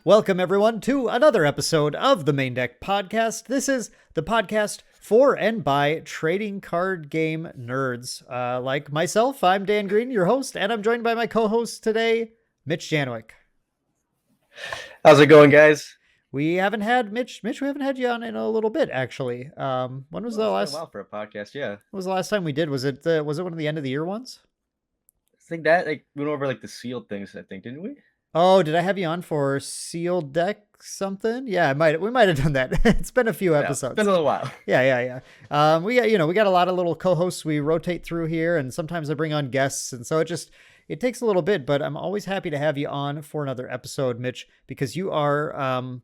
Welcome, everyone, to another episode of the Maindeck podcast. This is the podcast for and by trading card game nerds. Like myself, I'm Dan Green, your host, and I'm joined by my co-host today, Mitch Janwick. How's it going, guys? We haven't had Mitch. We haven't had you on in a little bit, actually. When was the It's been a last? while for a podcast, yeah. When was the last time we did? Was it one of the end of the year ones? I think that we went over the sealed things, I think, didn't we? Oh, did I have you on for sealed deck something? Yeah, we might have done that. It's been a few episodes. It's been a little while. Yeah. We got a lot of little co-hosts we rotate through here, and sometimes I bring on guests, and so it takes a little bit, but I'm always happy to have you on for another episode, Mitch, because you are I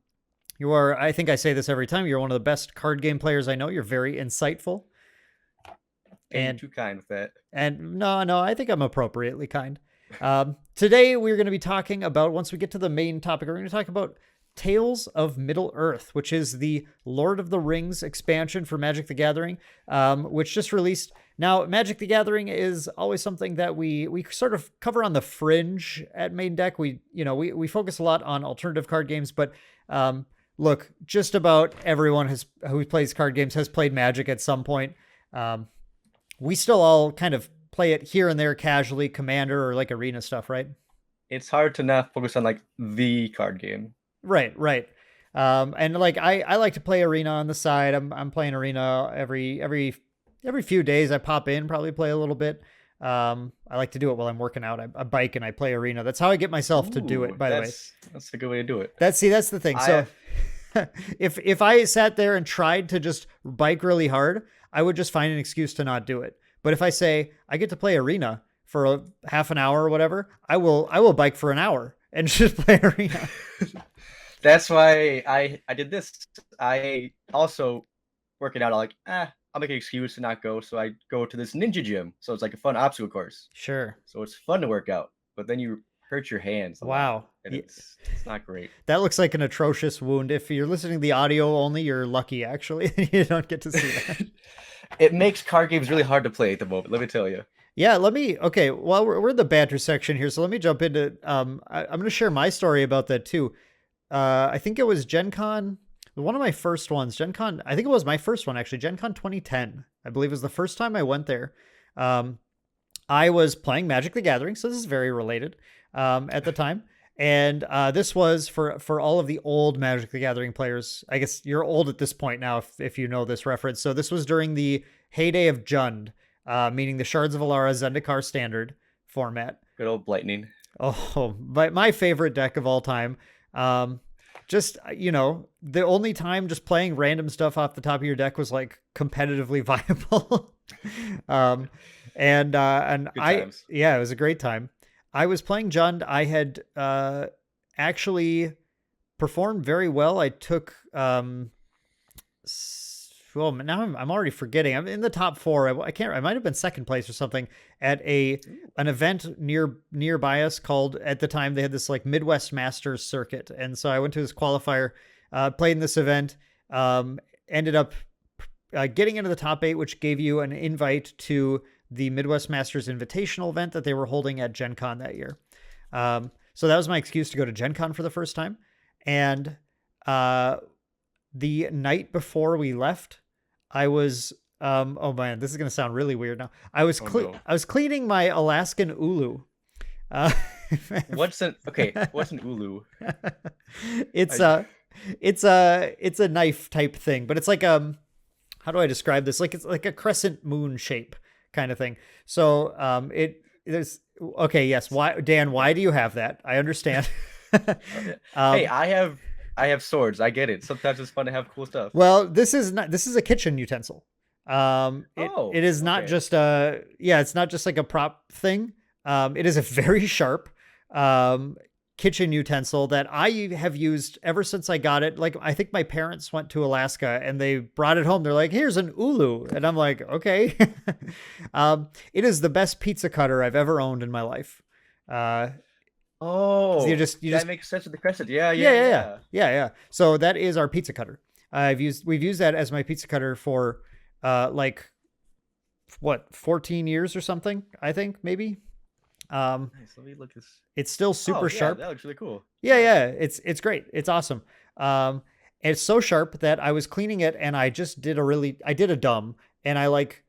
think I say this every time, you're one of the best card game players I know. You're very insightful. And too kind with that. And no, I think I'm appropriately kind. Today we're going to be talking about, once we get to the main topic, we're going to talk about Tales of Middle-earth, which is the Lord of the Rings expansion for Magic the Gathering, which just released. Now, Magic the Gathering is always something that we sort of cover on the fringe at Maindeck. We focus a lot on alternative card games, but look, just about everyone who plays card games has played Magic at some point. We still all kind of play it here and there casually, Commander or Arena stuff, right? It's hard to not focus on the card game. Right. And I like to play Arena on the side. I'm playing Arena every few days. I pop in, probably play a little bit. I like to do it while I'm working out. I bike and I play Arena. That's how I get myself to do it, by the way. That's a good way to do it. That's the thing. So if I sat there and tried to just bike really hard, I would just find an excuse to not do it. But if I say I get to play Arena for a half an hour or whatever, I will bike for an hour and just play Arena. That's why I did this. I also working out. I'll make an excuse to not go, so I go to this ninja gym. So it's like a fun obstacle course. Sure. So it's fun to work out, but then you hurt your hands. Wow. And it's not great. That looks like an atrocious wound. If you're listening to the audio only, you're lucky, actually. You don't get to see that. It makes card games really hard to play at the moment, let me tell you. Yeah, okay, well, we're in the banter section here, so let me jump into, I'm going to share my story about that too. I think it was Gen Con, one of my first ones, Gen Con, I think it was my first one actually, Gen Con 2010, I believe was the first time I went there. I was playing Magic the Gathering, so this is very related at the time. And this was for all of the old Magic the Gathering players. I guess you're old at this point now if you know this reference. So this was during the heyday of Jund, meaning the Shards of Alara Zendikar standard format. Good old Lightning. Oh, my favorite deck of all time. The only time just playing random stuff off the top of your deck was competitively viable. It was a great time. I was playing Jund. I had actually performed very well. I took now I'm already forgetting. I'm in the top 4. I might have been second place or something at an event nearby us called, at the time they had this Midwest Masters circuit, and so I went to this qualifier, played in this event, ended up getting into the top 8, which gave you an invite to the Midwest Masters Invitational event that they were holding at Gen Con that year. So that was my excuse to go to Gen Con for the first time. And the night before we left, I was, oh man, this is going to sound really weird now. I was cleaning my Alaskan Ulu. What's an Ulu? It's a knife type thing, but it's how do I describe this? It's like a crescent moon shape kind of thing. So yes. Why, Dan? Why do you have that? I understand. Hey, I have swords. I get it. Sometimes it's fun to have cool stuff. Well, this is a kitchen utensil. It is not just it's not just like a prop thing. It is a very sharp kitchen utensil that I have used ever since I got it. I think my parents went to Alaska and they brought it home. They're like, here's an Ulu. And I'm like, okay. It is the best pizza cutter I've ever owned in my life. That makes sense with the crescent. Yeah. So that is our pizza cutter. We've used that as my pizza cutter for 14 years or something, I think, maybe. Nice. Let me look this. It's still super sharp. That looks really cool. Yeah, it's great. It's awesome. It's so sharp that I was cleaning it and I just did a dumb, and I like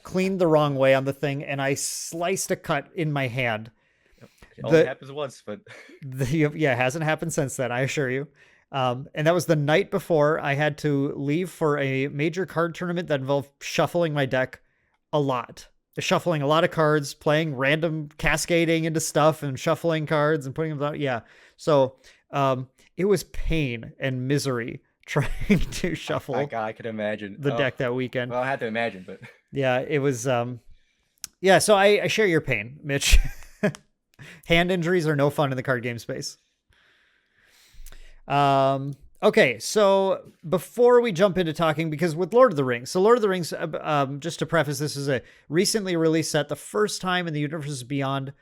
cleaned the wrong way on the thing, and I sliced a cut in my hand. It only happens once, but it hasn't happened since then, I assure you. And that was the night before I had to leave for a major card tournament that involved shuffling my deck a lot. Shuffling a lot of cards, playing random cascading into stuff and shuffling cards and putting them out. Yeah. So it was pain and misery trying to shuffle. Oh, God, I could imagine the deck that weekend. Well, I had to imagine, but yeah, it was. So I share your pain, Mitch. Hand injuries are no fun in the card game space. Okay, so before we jump into talking, because with Lord of the Rings, just to preface, this is a recently released set, the first time in the Universus Beyond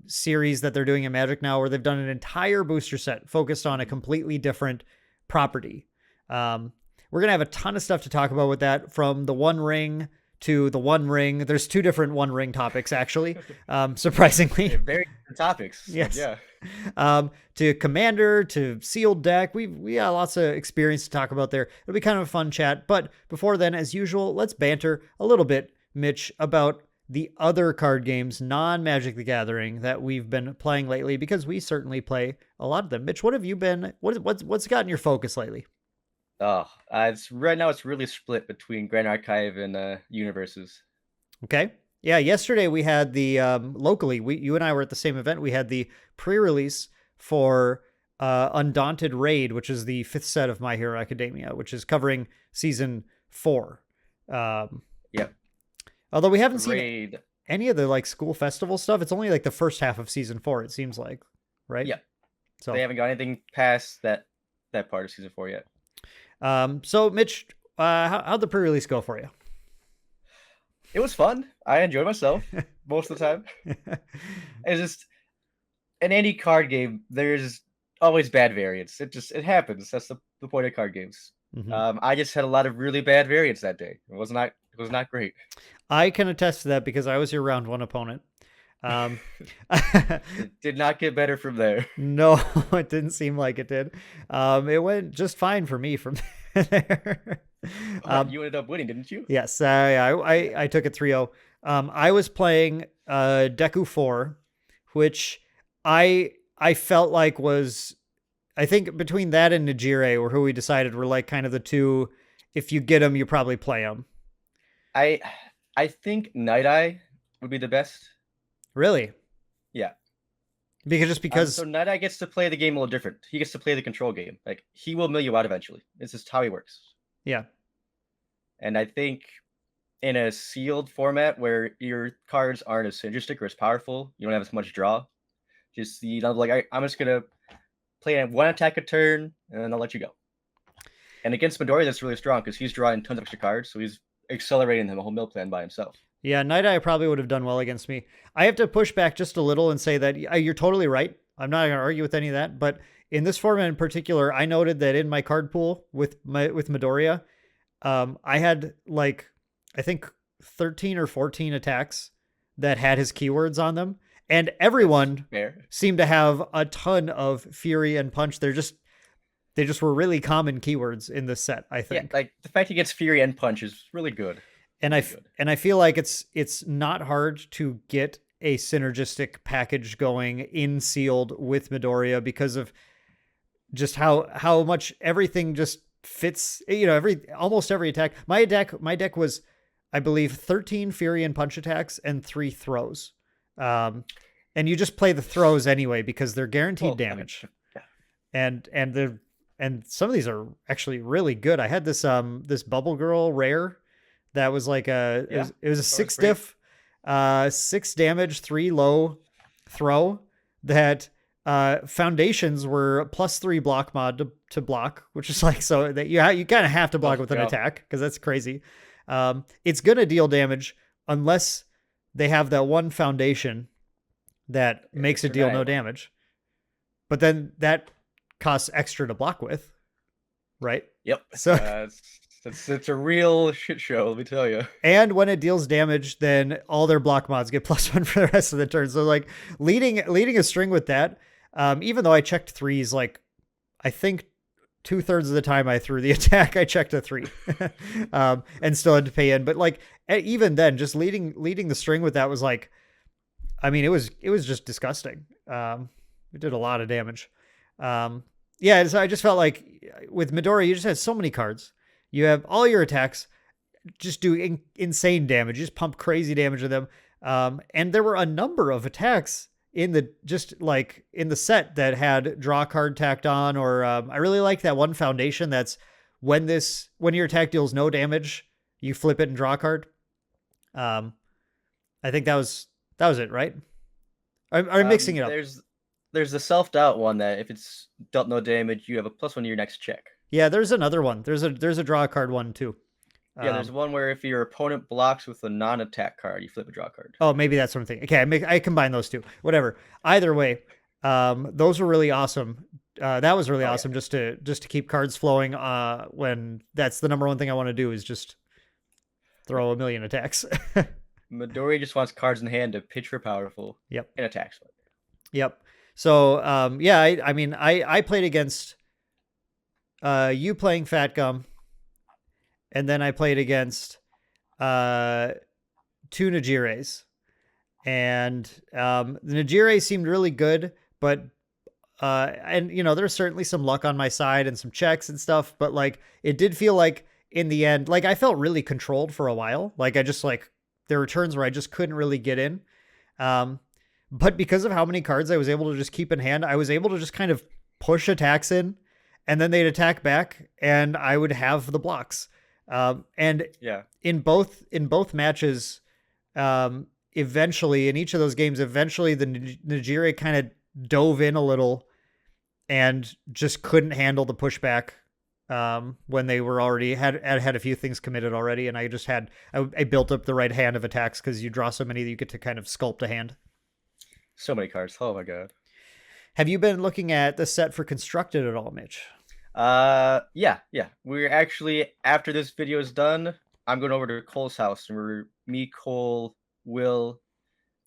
series that they're doing in Magic now, where they've done an entire booster set focused on a completely different property. We're going to have a ton of stuff to talk about with that, from the One Ring to the One Ring. There's 2 different One Ring topics, actually, surprisingly. Yeah, very different topics. Yes. Yeah. To Commander, to Sealed Deck. We got lots of experience to talk about there. It'll be kind of a fun chat. But before then, as usual, let's banter a little bit, Mitch, about the other card games, non-Magic the Gathering, that we've been playing lately, because we certainly play a lot of them. Mitch, what have you been, what's gotten your focus lately? Right now it's really split between Grand Archive and Universes. Okay. Yeah, yesterday we had the locally, you and I were at the same event. We had the pre-release for Undaunted Raid, which is the 5th set of My Hero Academia, which is covering season 4. Yep. Although we haven't seen any of the like school festival stuff. It's only like the first half of season 4, it seems like, right? Yeah. So they haven't got anything past that part of season 4 yet. So Mitch, how'd the pre-release go for you? It was fun. I enjoyed myself most of the time. It's just, in any card game, there's always bad variants. It happens. That's the point of card games. Mm-hmm. I just had a lot of really bad variants that day. It was not great. I can attest to that because I was your round 1 opponent. It did not get better from there. No, it didn't seem like it did. It went just fine for me from there. You ended up winning, didn't you? Yes. I took it 3-0. I was playing Deku 4, which I felt like was, I think between that and Najire, or who we decided were like kind of the 2, if you get them, you probably play them. I think Night Eye would be the best. Really? Yeah. Because so Night Eye gets to play the game a little different. He gets to play the control game. Like, he will mill you out eventually. It's just how he works. Yeah. And I think in a sealed format where your cards aren't as synergistic or as powerful, you don't have as much draw. Just, I'm just gonna play 1 attack a turn and then I'll let you go. And against Midoriya, that's really strong because he's drawing tons of extra cards, so he's accelerating the whole mill plan by himself. Yeah, Night Eye probably would have done well against me. I have to push back just a little and say that you're totally right. I'm not going to argue with any of that. But in this format in particular, I noted that in my card pool with Midoriya, I had like, I think 13 or 14 attacks that had his keywords on them. And everyone seemed to have a ton of Fury and Punch. They just were really common keywords in this set, I think. Yeah, like the fact he gets Fury and Punch is really good. And I feel like it's not hard to get a synergistic package going in sealed with Midoriya because of just how much everything just fits, almost every attack. My deck was, I believe, 13 Fury and Punch attacks and 3 throws. And you just play the throws anyway because they're guaranteed damage. And some of these are actually really good. I had this Bubble Girl rare that was like it was a 6 diff, 6 damage, 3 low throw that foundations were +3 block mod to block, which is like, so that you kind of have to block with an attack because that's crazy. It's going to deal damage unless they have that one foundation that makes it deal no damage. But then that costs extra to block with, right? Yep. So It's a real shit show, let me tell you. And when it deals damage, then all their block mods get +1 for the rest of the turn. So like leading a string with that, even though I checked threes, like I think 2/3 of the time I threw the attack, I checked a 3, and still had to pay in. But like even then, just leading the string with that was like, I mean, it was just disgusting. It did a lot of damage. Yeah, so I just felt like with Midori, you just had so many cards. You have all your attacks just do insane damage. You just pump crazy damage to them. And there were a number of attacks in the set that had draw card tacked on, or I really like that one foundation that's when your attack deals no damage, you flip it and draw a card. I think that was it, right? I'm mixing it up. There's the self-doubt one that if it's dealt no damage, you have a +1 to your next check. Yeah, there's another one. There's a draw card one too. Yeah, there's one where if your opponent blocks with a non-attack card, you flip a draw card. Oh, maybe that's what I'm thinking. Okay, I combine those two. Whatever. Either way, those were really awesome. That was really awesome. Yeah. Just to keep cards flowing. When that's the number one thing I want to do is just throw a million attacks. Midori just wants cards in hand to pitch for powerful. Yep. And attacks. Yep. So yeah, I mean I played against you playing Fat Gum. And then I played against 2 Najires. And the Najire seemed really good, but and you know, there's certainly some luck on my side and some checks and stuff, but like it did feel like in the end, like I felt really controlled for a while. Like I just like there were turns where I just couldn't really get in. But because of how many cards I was able to just keep in hand, I was able to just kind of push attacks in, and then they'd attack back, and I would have the blocks. And yeah, in both matches, eventually in each of those games, eventually the Najire kind of dove in a little and just couldn't handle the pushback. When they were already had a few things committed already. And I just I built up the right hand of attacks, cause you draw so many that you get to kind of sculpt a hand. So many cards. Oh my God. Have you been looking at the set for Constructed at all, Mitch? Yeah. We're actually, after this video is done, I'm going over to Cole's house, and me, Cole, Will,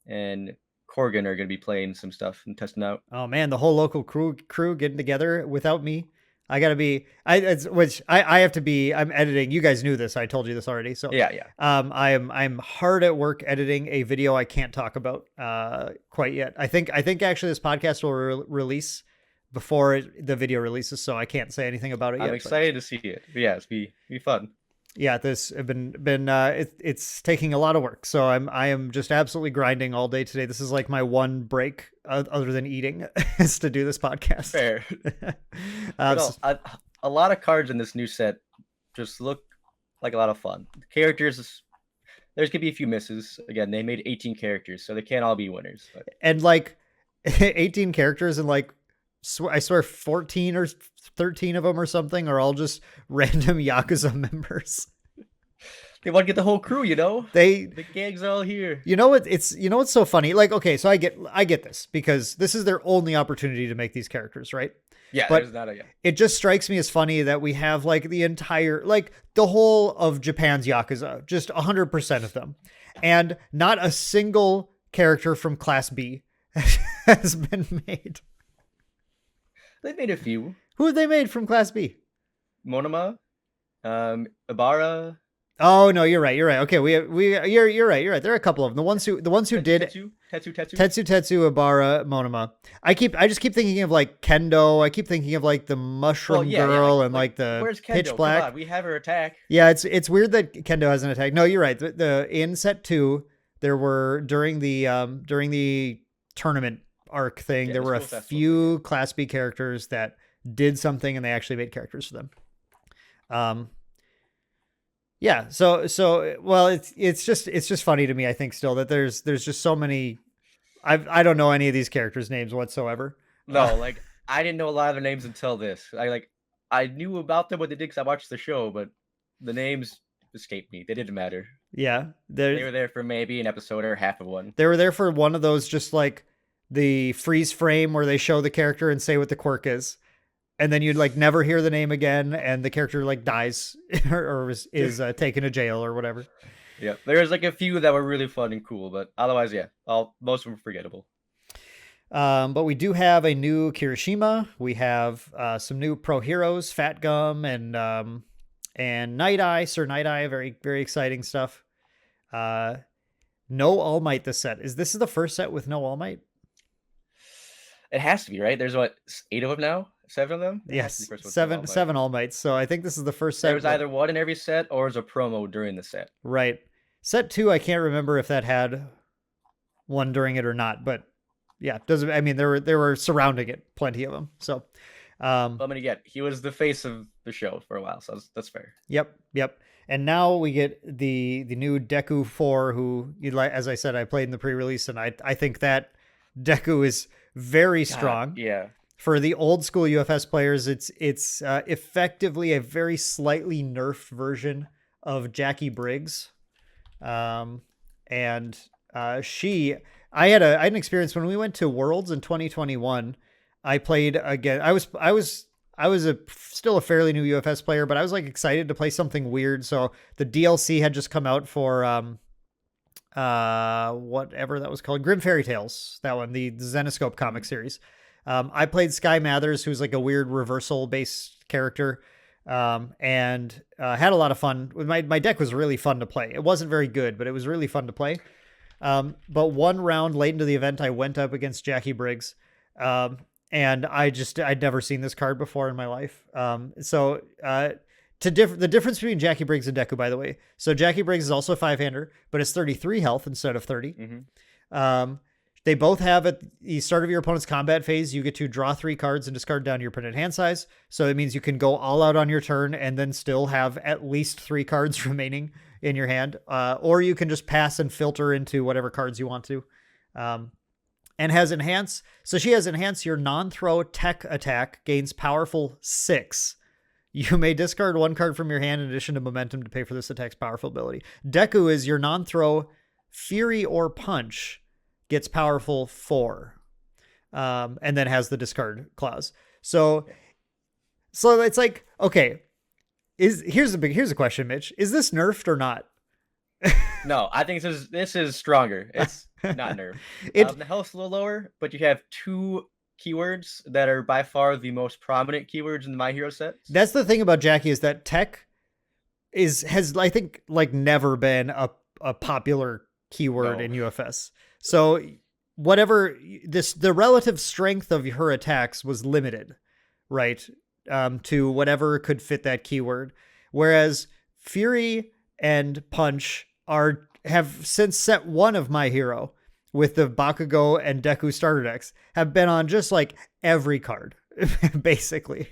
and Corgan are going to be playing some stuff and testing out. Oh man, the whole local crew getting together without me. I gotta be, I have to be, I'm editing. You guys knew this. I told you this already. So yeah. I'm hard at work editing a video I can't talk about, quite yet. I think actually this podcast will release before the video releases, so I can't say anything about it yet. I'm excited to see it. But yeah, it's be fun. Yeah, this have been it's taking a lot of work, so I am just absolutely grinding all day today. This is like my one break other than eating is to do this podcast. Fair. A lot of cards in this new set just look like a lot of fun. Characters, there's gonna be a few misses. Again, they made 18 characters, so they can't all be winners. But. And like 18 characters, and like I swear 14 or 13 of them or something are all just random Yakuza members. They want to get the whole crew, you know? The gangs are all here. You know what? What's so funny? Like, okay, so I get this because this is their only opportunity to make these characters, right? Yeah, but it just strikes me as funny that we have like the whole of Japan's Yakuza, just 100% of them. And not a single character from Class B has been made. They've made a few. Who have they made from Class B? Monoma, Ibarra. Oh no, you're right. Okay, you're right. There are a couple of them. The ones who did Tetsu, Ibarra, Monoma. I just keep thinking of like Kendo. I keep thinking of like the Mushroom Girl and like the where's Kendo? Pitch Black. Come on, we have her attack. Yeah, it's weird that Kendo has an attack. No, you're right. The in set 2, there were during the tournament arc thing, there were a few Class B characters that did something, and they actually made characters for them. Yeah. So well, it's just funny to me. I think still that there's just so many. I don't know any of these characters' names whatsoever. No, like I didn't know a lot of the names until this. I knew about them what they did because I watched the show, but the names escaped me. They didn't matter. Yeah, they were there for maybe an episode or half of one. They were there for one of those, just like the freeze frame where they show the character and say what the quirk is. and then you'd like never hear the name again, and the character like dies or is taken to jail or whatever. Yeah, there's like a few that were really fun and cool, but otherwise, yeah, most of them were forgettable. But we do have a new Kirishima. We have some new pro heroes, Fat Gum and Night Eye, Sir Night Eye. Very, very exciting stuff. No All Might this set. This is the first set with no All Might? It has to be, right? There's what, 8 of them now? 7 of them? Yes, seven All Mights. So I think this is the first set. There was either one in every set or it was a promo during the set. Right. Set 2, I can't remember if that had one during it or not, but yeah, doesn't. I mean, there were surrounding it, plenty of them. So, I mean, again, he was the face of the show for a while, so that's fair. Yep. And now we get the new Deku 4, who, as I said, I played in the pre-release, and I think that Deku is very strong. Yeah. For the old school UFS players, it's effectively a very slightly nerfed version of Jackie Briggs. I had an experience when we went to Worlds in 2021. I played again. I was still a fairly new UFS player, but I was like excited to play something weird. So the DLC had just come out for whatever that was called, Grim Fairy Tales. That one, the Zenoscope comic series. I played Sky Mathers, who's like a weird reversal based character. And had a lot of fun. My deck was really fun to play. It wasn't very good, but it was really fun to play. But one round late into the event, I went up against Jackie Briggs. And I'd never seen this card before in my life. The difference between Jackie Briggs and Deku, by the way. So Jackie Briggs is also a 5-hander, but it's 33 health instead of 30. Mm-hmm. They both have at the start of your opponent's combat phase, you get to draw 3 cards and discard down your printed hand size. So it means you can go all out on your turn and then still have at least 3 cards remaining in your hand. Or you can just pass and filter into whatever cards you want to. And has Enhance. So she has Enhance. Your non-throw tech attack gains powerful 6. You may discard 1 card from your hand in addition to momentum to pay for this attack's powerful ability. Deku is your non-throw Fury or Punch. Gets powerful 4, and then has the discard clause. So it's like, okay, here's a question, Mitch. Is this nerfed or not? No, I think this is stronger. It's not nerfed. The health's a little lower, but you have 2 keywords that are by far the most prominent keywords in the My Hero set. That's the thing about Jackie, is that tech has I think like never been a popular keyword in UFS. So whatever the relative strength of her attacks was limited, right? To whatever could fit that keyword. Whereas Fury and Punch have since set 1 of My Hero with the Bakugo and Deku starter decks have been on just like every card, basically.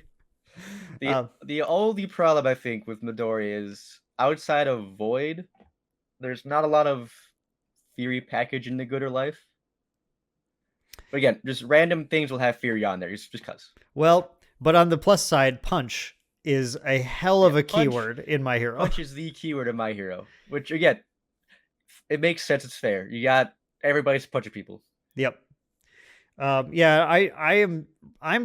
The only problem I think with Midori is outside of Void, there's not a lot of Fury package in the Good or Life. But again, just random things will have Fury on there, just because. Well, but on the plus side, Punch is a hell of a keyword in My Hero. Punch is the keyword in My Hero, which again, it makes sense. It's fair. You got everybody's punching people. Yep. I'm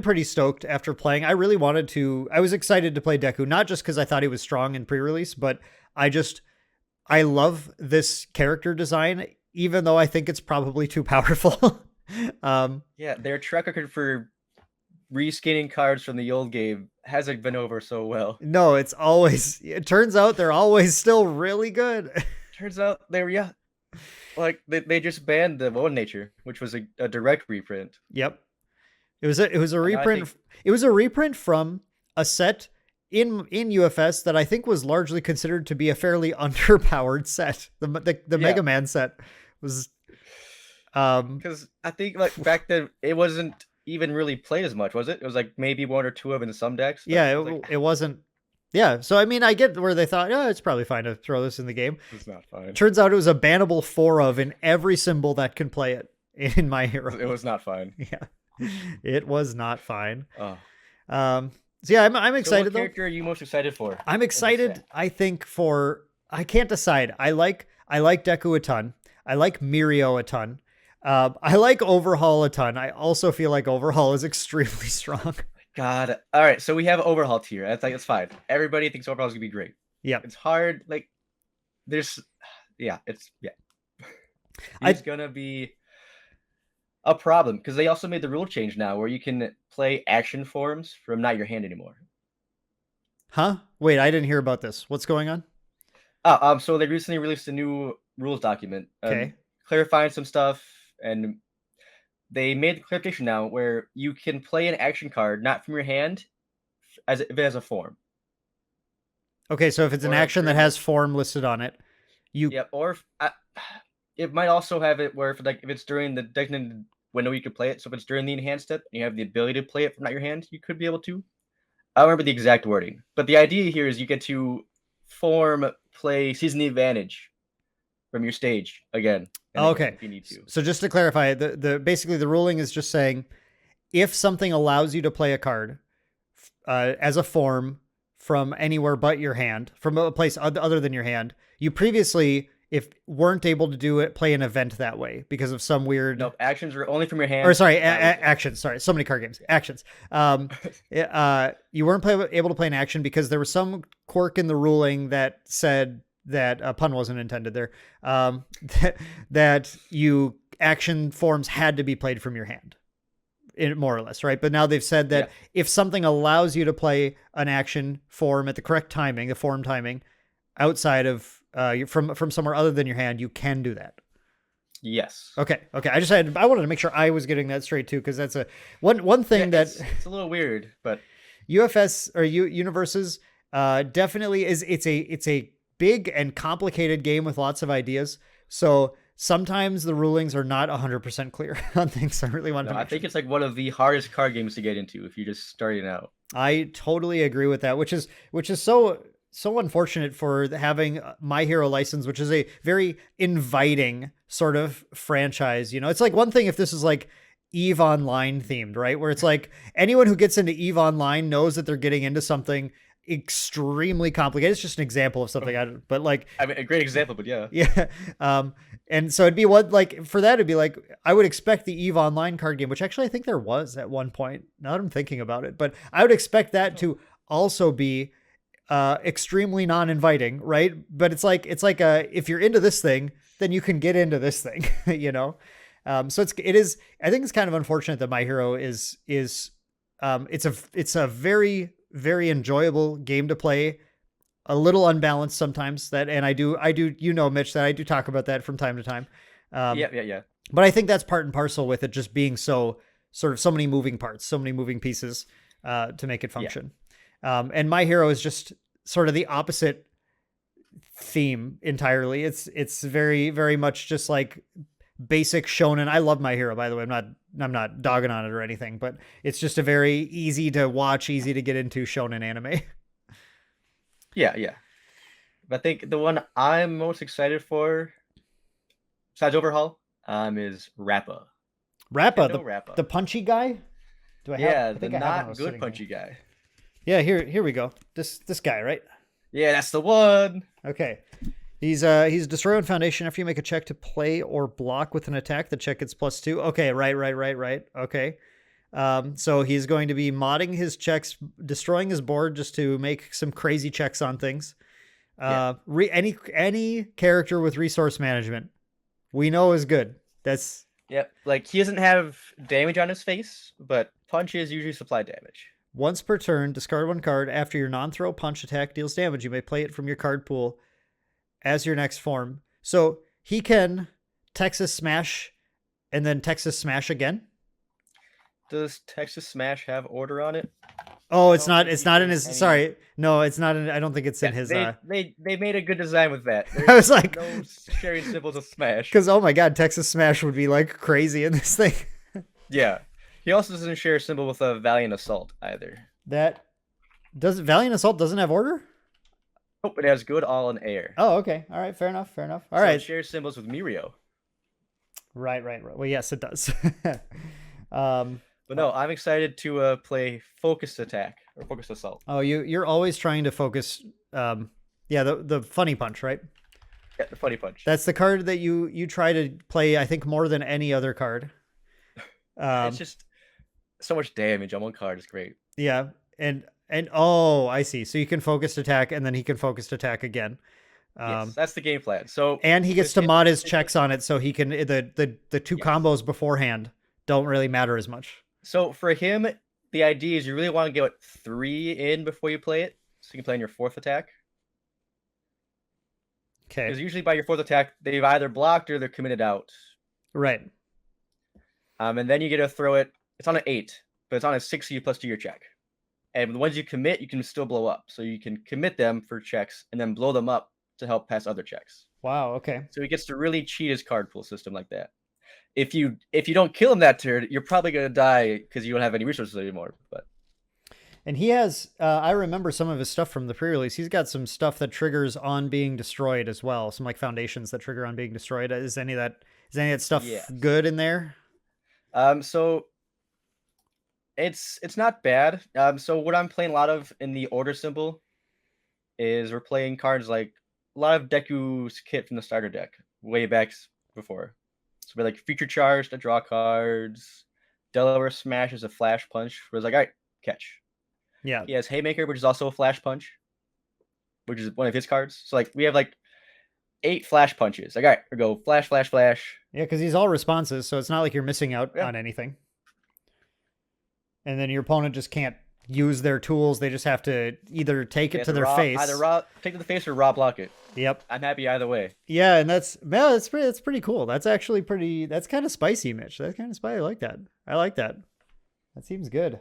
pretty stoked after playing. I was excited to play Deku, not just because I thought he was strong in pre-release, but I love this character design, even though I think it's probably too powerful. Their track record for reskinning cards from the old game hasn't been over so well. No, it turns out they're always still really good. Turns out they just banned the One Nature, which was a direct reprint. Yep. It was a reprint. It was a reprint from a set in UFS that I think was largely considered to be a fairly underpowered set. The Mega Man set was because I think like back then it wasn't even really played as much, was it? It was like maybe 1 or 2 of in some decks. It wasn't. Yeah, so I mean, I get where they thought, it's probably fine to throw this in the game. It's not fine. Turns out it was a bannable 4 of in every symbol that can play it in My Hero. It was not fine. Yeah, it was not fine. Oh. So yeah, I'm excited. What character are you most excited for? I'm excited. I think I can't decide. I like Deku a ton. I like Mirio a ton. I like Overhaul a ton. I also feel like Overhaul is extremely strong. God. All right, so we have overhaul tier. That's like it's fine. Everybody thinks overhaul is gonna be great. Yep. It's hard. Like there's, it's I He's gonna be a problem because they also made the rule change now where you can play action forms from not your hand anymore. Huh? Wait, I didn't hear about this. What's going on? So they recently released a new rules document, Okay. clarifying some stuff, and they made the clarification now where you can play an action card not from your hand, as if it has a form. Okay, so if it's an Or action that pretty has form listed on it, you Yep. Or it might also have it where if it's during the designated window you could play it. So if it's during the enhanced step and you have the ability to play it from not your hand, you could be able to. I don't remember the exact wording, but the idea here is you get to play season advantage from your stage again. And okay. again, if you need to. So just to clarify, the basically the ruling is just saying if something allows you to play a card as a form from anywhere but your hand, from a place other than your hand, you previously weren't able to do it, play an event that way because of some weird. Nope, actions are only from your hand. Or sorry, actions. Sorry, so many card games. Actions. You weren't able to play an action because there was some quirk in the ruling that said that a pun wasn't intended there. That you action forms had to be played from your hand. More or less, right? But now they've said that if something allows you to play an action form at the correct timing, the form timing, outside of from somewhere other than your hand, you can do that. Yes. Okay. I wanted to make sure I was getting that straight too, because that's one thing that it's a little weird, but UFS or Universus definitely is. It's a big and complicated game with lots of ideas. So sometimes the rulings are not 100% clear on things. I really want to. I think it's like one of the hardest card games to get into if you're just starting out. I totally agree with that, which is so unfortunate for having My Hero license, which is a very inviting sort of franchise. You know, it's like one thing if this is like EVE Online themed, right? Where it's like anyone who gets into EVE Online knows that they're getting into something extremely complicated. It's just an example of something but like, I mean, a great example, but yeah. Yeah. And so it'd be for that, it'd be like, I would expect the EVE Online card game, which actually I think there was at one point. Now that I'm thinking about it, but I would expect that to also be extremely non-inviting, right? But it's like if you're into this thing, then you can get into this thing, you know? So it is, I think it's kind of unfortunate that My Hero is it's a very, very enjoyable game to play, a little unbalanced sometimes and I do, you know, Mitch, that I do talk about that from time to time. Yeah. But I think that's part and parcel with it just being so many moving parts, so many moving pieces, to make it function. Yeah. And My Hero is just sort of the opposite theme entirely. It's very, very much just like basic shonen. I love My Hero, by the way. I'm not dogging on it or anything, but it's just a very easy to watch, easy to get into shonen anime. Yeah. But I think the one I'm most excited for, besides Overhaul, is Rappa. Rappa, the punchy guy. The not good punchy guy. Yeah, here we go. This guy, right? Yeah, that's the one. Okay. He's destroy one foundation after you make a check to play or block with an attack. The check gets +2. Okay, right. Okay. So he's going to be modding his checks, destroying his board just to make some crazy checks on things. Any character with resource management, we know is good. That's like he doesn't have damage on his face, but punches usually supply damage. Once per turn, discard one card. After your non-throw punch attack deals damage, you may play it from your card pool as your next form. So he can Texas Smash and then Texas Smash again. Does Texas Smash have order on it? Oh, it's not in his. Sorry, no, it's not in. I don't think it's in his. They made a good design with that. I was like, no sharing symbols of Smash. Because oh my god, Texas Smash would be like crazy in this thing. Yeah, he also doesn't share a symbol with a Valiant Assault either. Valiant Assault doesn't have order. Nope, it has good all in air. Oh, okay, all right, fair enough. All right, it shares symbols with Mirio. Right. Well, yes, it does. But no, I'm excited to play Focused Attack or Focused Assault. Oh, you're always trying to focus. The Funny Punch, right? Yeah, the Funny Punch. That's the card that you try to play, I think, more than any other card. It's just so much damage on one card. It's great. Yeah, and oh, I see. So you can focused attack, and then he can focused attack again. Yes, that's the game plan. So And he gets with to him mod his checks specifically, on it, so he can the two yes. combos beforehand don't really matter as much. So for him, the idea is you really want to get 3 in before you play it, so you can play on your 4th attack. Okay, Because usually by your 4th attack, they've either blocked or they're committed out. right. And then you get to throw it. It's on an 8, but it's on a 6 so you plus 2 your check. And the ones you commit, you can still blow up. So you can commit them for checks and then blow them up to help pass other checks. Wow. Okay. So he gets to really cheat his card pool system like that. If you don't kill him that turn, you're probably gonna die because you don't have any resources anymore. But And he has, I remember some of his stuff from the pre-release. He's got some stuff that triggers on being destroyed as well. Some like foundations that trigger on being destroyed. Is any of that stuff yes. good in there? So it's not bad. So what I'm playing a lot of in the order symbol is we're playing cards like a lot of Deku's kit from the starter deck way back before. So we're like Feature Charge to draw cards. Delaware Smash is a flash punch. Where it's like, all right, catch. Yeah. He has Haymaker, which is also a flash punch, which is one of his cards. So like we have like 8 flash punches. Like, all right, we go flash, flash, flash. Yeah, because he's all responses, so it's not like you're missing out Yeah. on anything. And then your opponent just can't use their tools. They just have to either take it to their face. Either take it to the face or raw block it. Yep. I'm happy either way. Yeah, and that's pretty cool. That's actually pretty. That's kind of spicy, Mitch. That's kind of spicy. I like that. I like that. That seems good.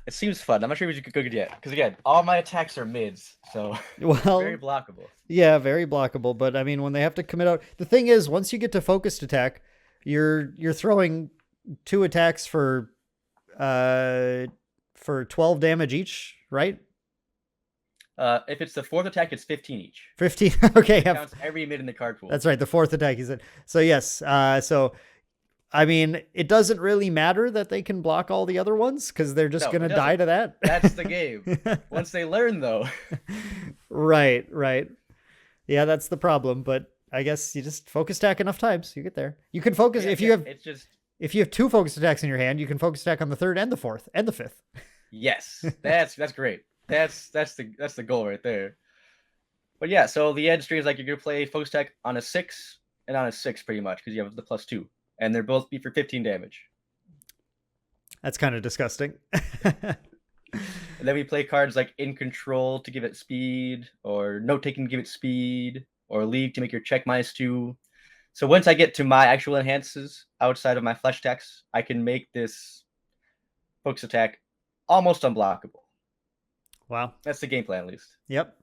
It seems fun. I'm not sure if you could good yet, because again, all my attacks are mids, so Well, very blockable. Yeah, very blockable. But I mean, when they have to commit out, the thing is, once you get to focused attack, you're throwing 2 attacks for 12 damage each, right? If it's the 4th attack, it's 15 each. 15. Okay. It counts every mid in the card pool. That's right. The 4th attack, he said. So yes. So, I mean, it doesn't really matter that they can block all the other ones because they're just going to die to that. That's the game. Once they learn, though. Right. Yeah, that's the problem. But I guess you just focus attack enough times, you get there. You can focus if you have 2 focus attacks in your hand, you can focus attack on the 3rd and the 4th and the 5th. Yes, that's great. That's the goal right there. But yeah, so the end stream is like you're gonna play focus attack on a 6 and on a 6 pretty much because you have the +2, and they're both be for 15 damage. That's kind of disgusting. And then we play cards like In Control to give it speed, or Note Taking to give it speed, or League to make your check -2. So once I get to my actual enhances outside of my flesh attacks, I can make this focus attack almost unblockable. Wow. That's the game plan, at least. Yep.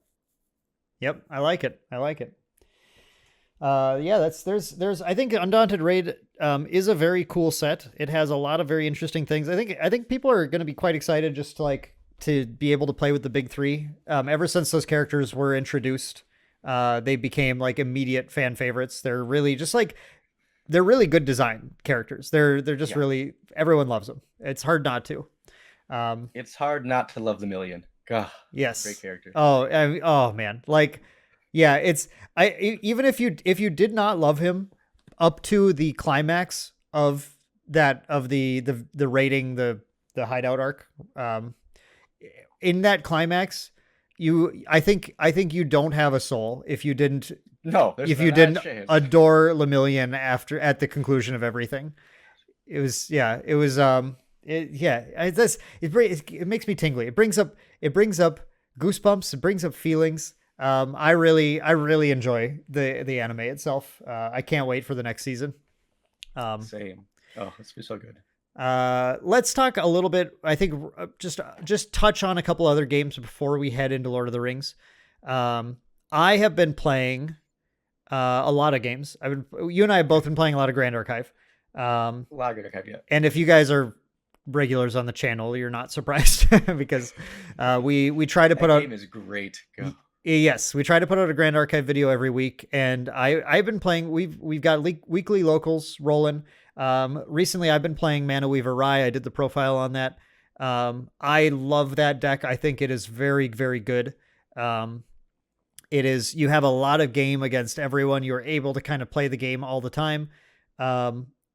I like it. Yeah, there's I think Undaunted Raid is a very cool set. It has a lot of very interesting things. I think people are going to be quite excited just to be able to play with the big 3. Ever since those characters were introduced, they became like immediate fan favorites. They're really they're really good design characters. They're just really, everyone loves them. It's hard not to. It's hard not to love the Million. God, yes, great character. Oh man, like, yeah, even if you did not love him up to the climax of the raiding the hideout arc, in that climax, I think you don't have a soul if you didn't adore Lemillion at the conclusion of everything. It makes me tingly. It brings up goosebumps. It brings up feelings. I really enjoy the anime itself. I can't wait for the next season. Same. Oh, it's so good. Let's talk a little bit. I think just touch on a couple other games before we head into Lord of the Rings. I have been playing a lot of games. You and I have both been playing a lot of Grand Archive. A lot of Grand Archive, yeah. And if you guys are regulars on the channel, you're not surprised because we try to put out. That game is great. Go. Yes, we try to put out a Grand Archive video every week, and I've been playing. We've got weekly locals rolling. Recently I've been playing Mana Weaver Rye. I did the profile on that. I love that deck. I think it is very, very good. It is, you have a lot of game against everyone. You're able to kind of play the game all the time.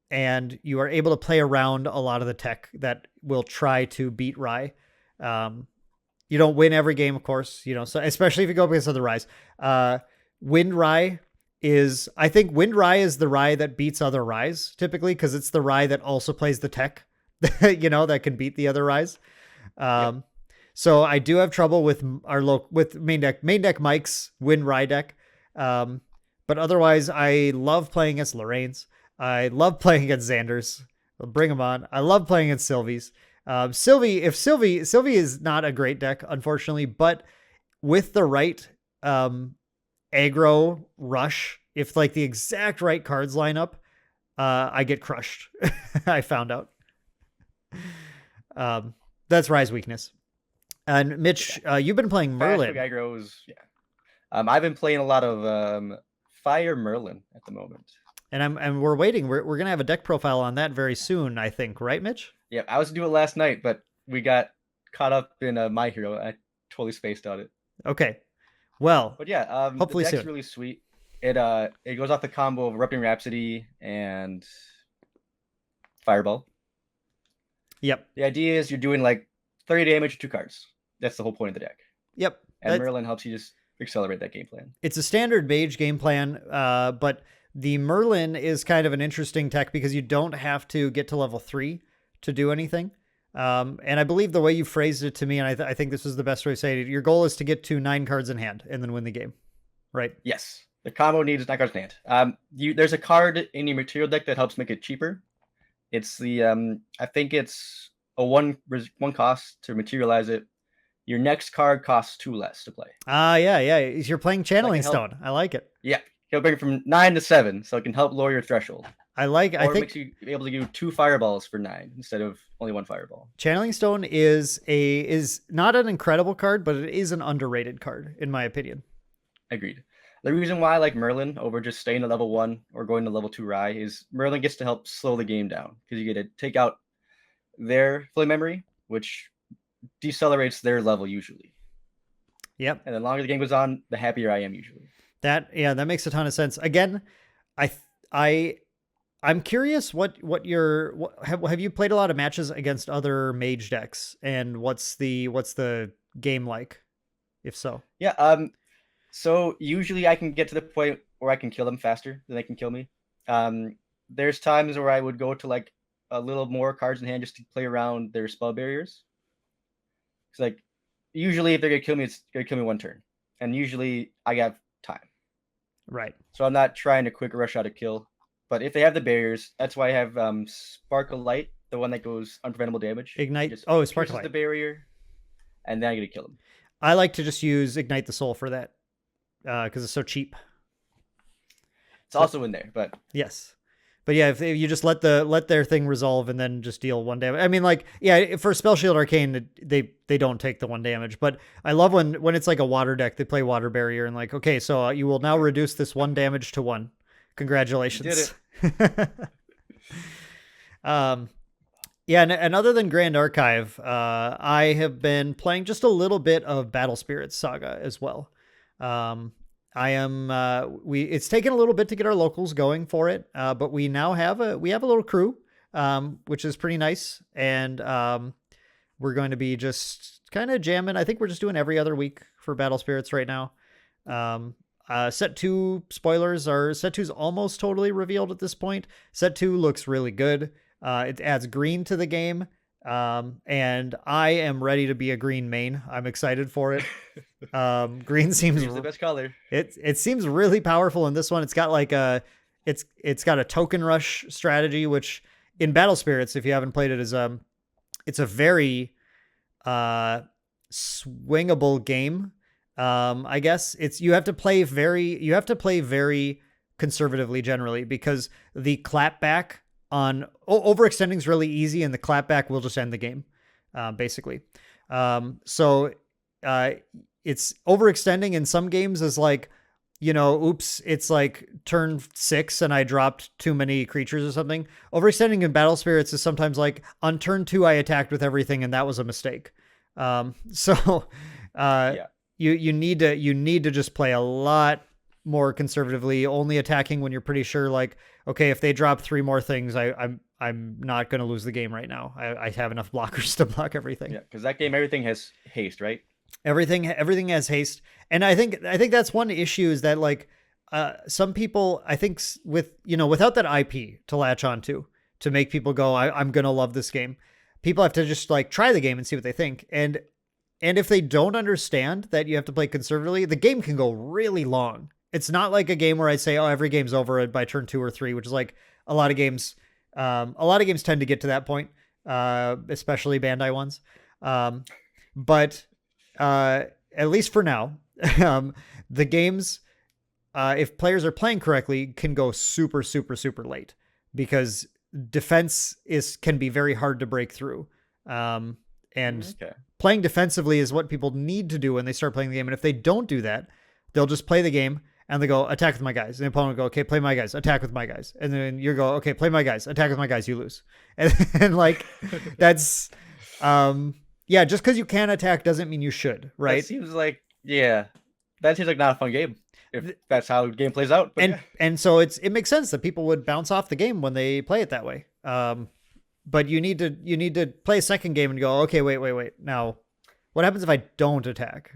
and you are able to play around a lot of the tech that will try to beat Rye. You don't win every game, of course, so especially if you go up against other Ryes. Wind Rye I think Wind Rye is the Rye that beats other Ryes typically, because it's the Rye that also plays the tech, that can beat the other Ryes. Yep. So I do have trouble with with Maindeck Mike's Wind Rye deck. But otherwise, I love playing against Lorraine's. I love playing against Xander's. Bring them on. I love playing against Sylvie's. Sylvie is not a great deck, unfortunately, but with the right aggro rush, if like the exact right cards line up, I get crushed. I found out. That's Rye's weakness. And Mitch, you've been playing Merlin. Aggro's, yeah. I've been playing a lot of Fire Merlin at the moment. And we're waiting. We're gonna have a deck profile on that very soon, I think, right, Mitch? Yeah, I was doing it last night, but we got caught up in My Hero. I totally spaced on it. Okay. Well, but yeah, hopefully the deck's soon. Really sweet. It goes off the combo of Erupting Rhapsody and Fireball. Yep. The idea is you're doing like 30 damage to 2 cards. That's the whole point of the deck. Yep. And Merlin helps you just accelerate that game plan. It's a standard Mage game plan, but the Merlin is kind of an interesting tech because you don't have to get to level 3 to do anything. And I believe the way you phrased it to me, and I think this is the best way to say it, your goal is to get to 9 cards in hand and then win the game, right? Yes. The combo needs 9 cards in hand. There's a card in your material deck that helps make it cheaper. It's the, I think it's a 1 cost to materialize it. Your next card costs 2 less to play. Yeah. You're playing Channeling Stone. I like it. Yeah. It'll bring it from 9 to 7, so it can help lower your threshold. I think it makes you able to do 2 fireballs for 9 instead of only 1 fireball. Channeling Stone is not an incredible card, but it is an underrated card, in my opinion. Agreed. The reason why I like Merlin over just staying at level 1 or going to level 2 Rye is Merlin gets to help slow the game down, because you get to take out their flame memory, which decelerates their level usually. Yep. And the longer the game goes on, the happier I am usually. That makes a ton of sense. Again, I'm curious have you played a lot of matches against other Mage decks, and what's the game like, if so? Yeah, so usually I can get to the point where I can kill them faster than they can kill me. There's times where I would go to like a little more cards in hand just to play around their spell barriers. It's like usually if they're gonna kill me, it's gonna kill me 1 turn, and usually I have time. Right. So I'm not trying to quick rush out a kill. But if they have the barriers, that's why I have Sparkle Light, the one that goes unpreventable damage. Ignite. Sparkle Light. The barrier, and then I get to kill them. I like to just use Ignite the Soul for that because it's so cheap. It's also in there, but yes. But yeah, if you just let their thing resolve and then just deal 1 damage. I mean, like, yeah, for Spell Shield Arcane, they don't take the 1 damage. But I love when it's like a water deck, they play Water Barrier and like, okay, so you will now reduce this 1 damage to 1. Congratulations. You did it. Yeah, and other than Grand Archive, I have been playing just a little bit of Battle Spirits Saga as well. It's taken a little bit to get our locals going for it, but we now have a little crew, which is pretty nice, and we're going to be just kind of jamming. I think we're just doing every other week for Battle Spirits right now. Set 2 spoilers are Set 2's almost totally revealed at this point. Set 2 looks really good. It adds green to the game. And I am ready to be a green main. I'm excited for it. Green seems the best color. It seems really powerful in this one. It's got like it's got a token rush strategy, which in Battle Spirits, if you haven't played it, is it's a very swingable game. I guess you have to play very conservatively generally, because the clapback on overextending is really easy, and the clapback will just end the game, basically. So it's overextending in some games is like, oops, it's like turn 6 and I dropped too many creatures or something. Overextending in Battle Spirits is sometimes like on turn 2 I attacked with everything and that was a mistake. Yeah. You need to just play a lot more conservatively, only attacking when you're pretty sure, like, okay, if they drop 3 more things, I'm not going to lose the game right now. I have enough blockers to block everything. Yeah, because that game, everything has haste, right? Everything has haste, and I think that's one issue is that like some people, I think with without that IP to latch onto to make people go, I'm gonna love this game. People have to just like try the game and see what they think, and if they don't understand that you have to play conservatively, the game can go really long. It's not like a game where I say, oh, every game's over by turn 2 or 3, which is like a lot of games. A lot of games tend to get to that point, especially Bandai ones. But at least for now, the games, if players are playing correctly, can go super, super, super late because defense can be very hard to break through. And playing defensively is what people need to do when they start playing the game. And if they don't do that, they'll just play the game and they go, attack with my guys. And the opponent will go, okay, play my guys, attack with my guys. And then you go, okay, play my guys, attack with my guys, you lose. And like, that's, yeah, just because you can attack doesn't mean you should, right? That seems like, that seems like not a fun game if that's how the game plays out. But and so it makes sense that people would bounce off the game when they play it that way. But you need to play a second game and go, okay, wait. Now, what happens if I don't attack?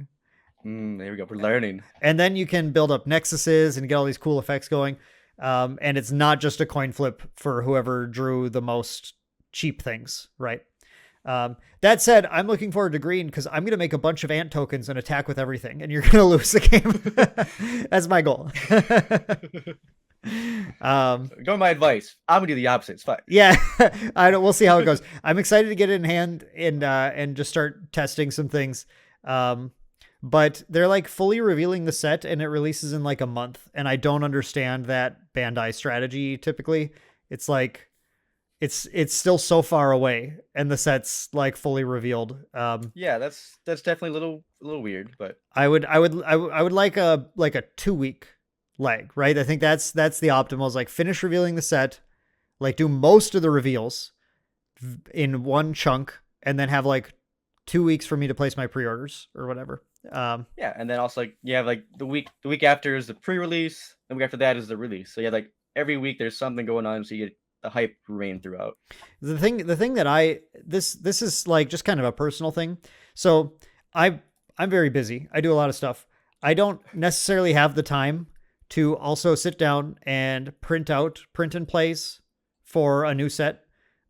There we go. We're learning. And then you can build up nexuses and get all these cool effects going. And it's not just a coin flip for whoever drew the most cheap things, right? That said, I'm looking forward to green because I'm going to make a bunch of ant tokens and attack with everything, and you're going to lose the game. That's my goal. Go my advice. I'm gonna do the opposite. It's fine. Yeah, we'll see how it goes. I'm excited to get it in hand and just start testing some things. But they're like fully revealing the set, and it releases in like a month. And I don't understand that Bandai strategy. Typically, it's like it's still so far away, and the set's like fully revealed. Yeah, that's definitely a little weird, but I would like a 2-week leg, right? I think that's the optimal, is like finish revealing the set, like do most of the reveals in one chunk, and then have like 2 weeks for me to place my pre-orders or whatever. Yeah, and then also like you have like the week after is the pre-release, the week after that is the release. So yeah, like every week there's something going on, so you get the hype reign throughout. The thing that this is like just kind of a personal thing. So I'm very busy. I do a lot of stuff. I don't necessarily have the time to also sit down and print and place for a new set,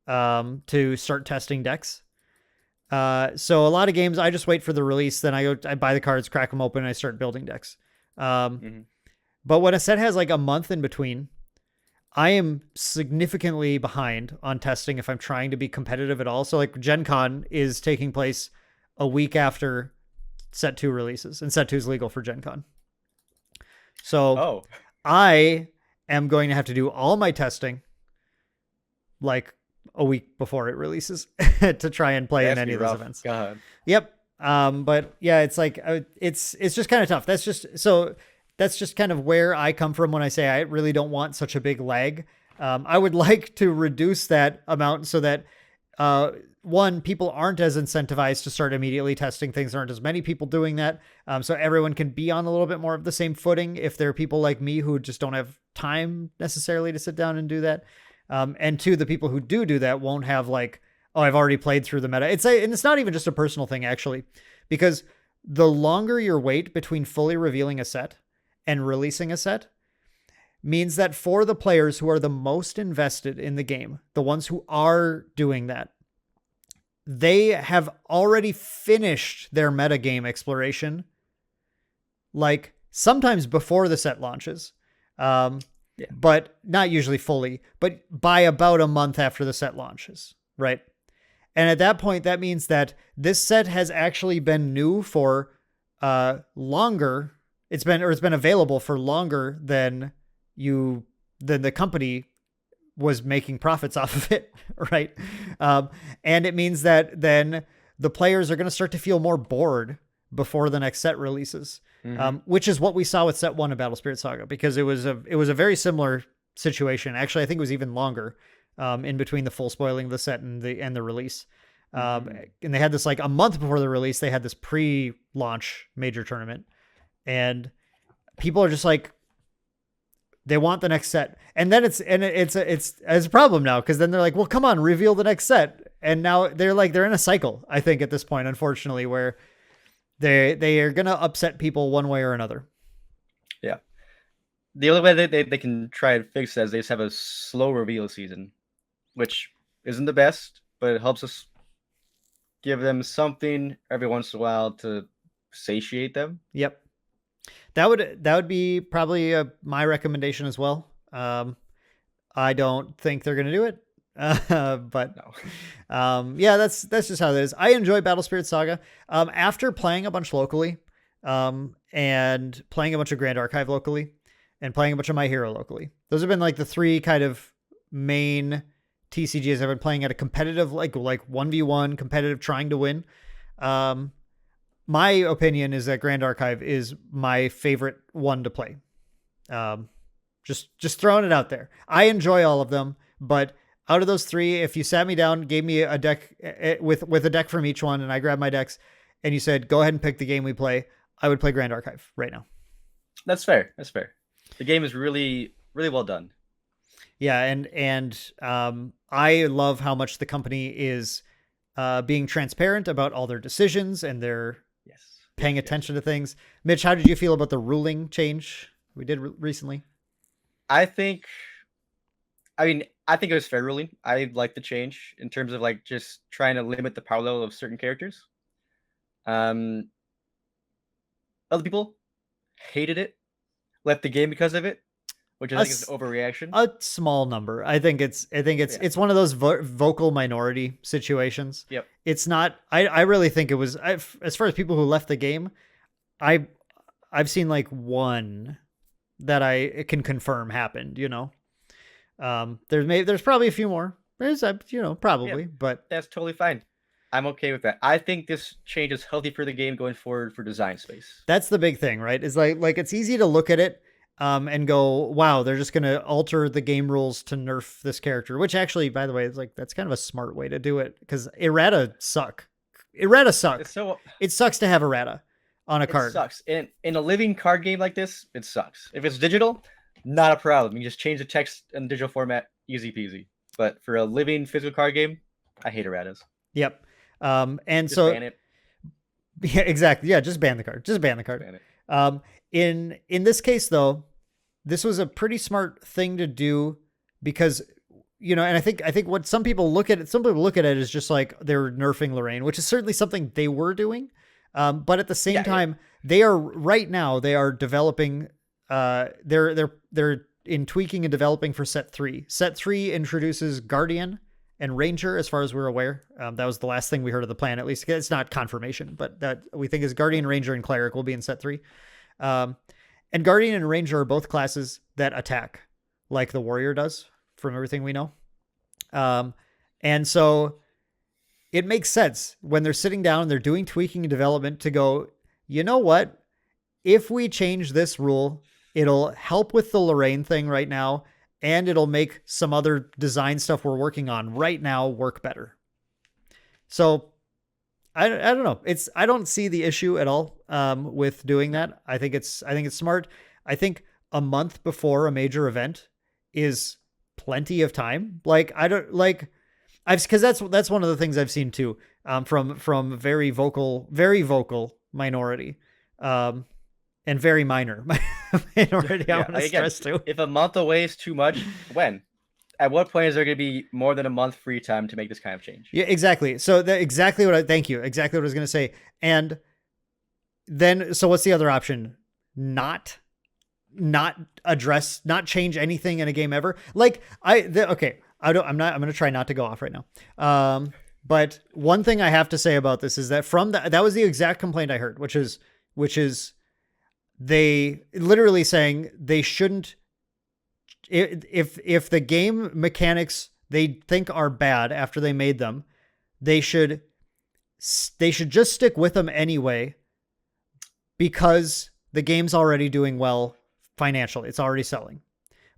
to start testing decks. So a lot of games, I just wait for the release. Then I buy the cards, crack them open, and I start building decks. But when a set has like a month in between, I am significantly behind on testing if I'm trying to be competitive at all. So like Gen Con is taking place a week after Set 2 releases, and Set 2 is legal for Gen Con. So I am going to have to do all my testing like a week before it releases to try and play in any of those events. God. Yep. But yeah, it's like, it's just kind of tough. That's just kind of where I come from when I say I really don't want such a big lag. I would like to reduce that amount so that, one, people aren't as incentivized to start immediately testing things. There aren't as many people doing that. So everyone can be on a little bit more of the same footing if there are people like me who just don't have time necessarily to sit down and do that. And two, the people who do that won't have like, oh, I've already played through the meta. And it's not even just a personal thing, actually, because the longer your wait between fully revealing a set and releasing a set means that for the players who are the most invested in the game, the ones who are doing that, they have already finished their metagame exploration, like sometimes before the set launches. But not usually fully, but by about a month after the set launches, right? And at that point, that means that this set has actually been new for longer. It's been available for longer than the company was making profits off of it, right? And it means that then the players are going to start to feel more bored before the next set releases, which is what we saw with Set 1 of Battle Spirits Saga, because it was a very similar situation. Actually, I think it was even longer in between the full spoiling of the set and the release. And they had this like a month before the release, they had this pre-launch major tournament, and people are just like, They want the next set. And then it's a problem now, because then they're like, well, come on, reveal the next set. And now they're in a cycle, I think, at this point, unfortunately, where they are going to upset people one way or another. Yeah. The only way they can try and fix that is they just have a slow reveal season, which isn't the best, but it helps us give them something every once in a while to satiate them. Yep. That would be probably my recommendation as well. I don't think they're going to do it. But no. Yeah, that's just how it is. I enjoy Battle Spirits Saga. After playing a bunch locally, and playing a bunch of Grand Archive locally, and playing a bunch of My Hero locally. Those have been like the three kind of main TCGs I've been playing at a competitive, like 1v1 competitive, trying to win. My opinion is that Grand Archive is my favorite one to play. Just throwing it out there. I enjoy all of them, but out of those three, if you sat me down, gave me a deck with a deck from each one, and I grabbed my decks, and you said, go ahead and pick the game we play, I would play Grand Archive right now. That's fair. That's fair. The game is really, really well done. Yeah, and I love how much the company is being transparent about all their decisions, and they're paying attention to things. Mitch, how did you feel about the ruling change we did recently? I think it was fair ruling. I like the change in terms of like just trying to limit the power level of certain characters. Other people hated it, left the game because of it, which I think is an overreaction. A small number. I think it's it's one of those vocal minority situations. Yep. It's not. I really think it was. As far as people who left the game, I've seen like one that I can confirm happened. You know, there's probably a few more. There's probably, but that's totally fine. I'm okay with that. I think this change is healthy for the game going forward for design space. That's the big thing, right? Is like it's easy to look at it and go, wow, they're just going to alter the game rules to nerf this character, which actually, by the way, is like, that's kind of a smart way to do it, because errata suck. Errata suck. It sucks to have errata on a card. It sucks. In a living card game like this, it sucks. If it's digital, not a problem. You just change the text in digital format, easy peasy. But for a living physical card game, I hate erratas. Yep. And just so ban it. Yeah, exactly. Yeah, just ban the card. Just ban the card. Ban it. In this case, though, this was a pretty smart thing to do, because, and I think what some people look at it as just like they're nerfing Lorraine, which is certainly something they were doing. But at the same time, they are developing. They're in tweaking and developing for set 3. Set 3 introduces Guardian and Ranger, as far as we're aware. That was the last thing we heard of the plan, at least. It's not confirmation, but that we think is Guardian, Ranger, and Cleric will be in set 3. And Guardian and Ranger are both classes that attack like the Warrior does, from everything we know. And so it makes sense when they're sitting down and they're doing tweaking and development to go, you know what? If we change this rule, it'll help with the Lorraine thing right now, and it'll make some other design stuff we're working on right now work better. So I don't know. I don't see the issue at all with doing that. I think it's smart. I think a month before a major event is plenty of time. Like, I don't like, because that's one of the things I've seen too, from very vocal minority, and very minor minority. I want to stress too. If a month away is too much, when? At what point is there going to be more than a month free time to make this kind of change? Yeah, exactly. So thank you. Exactly what I was going to say. And then, so what's the other option? Not change anything in a game ever. Like I'm going to try not to go off right now. But one thing I have to say about this is that that was the exact complaint I heard, which is they literally saying they shouldn't, if the game mechanics they think are bad after they made them, they should just stick with them anyway, because the game's already doing well financially. It's already selling.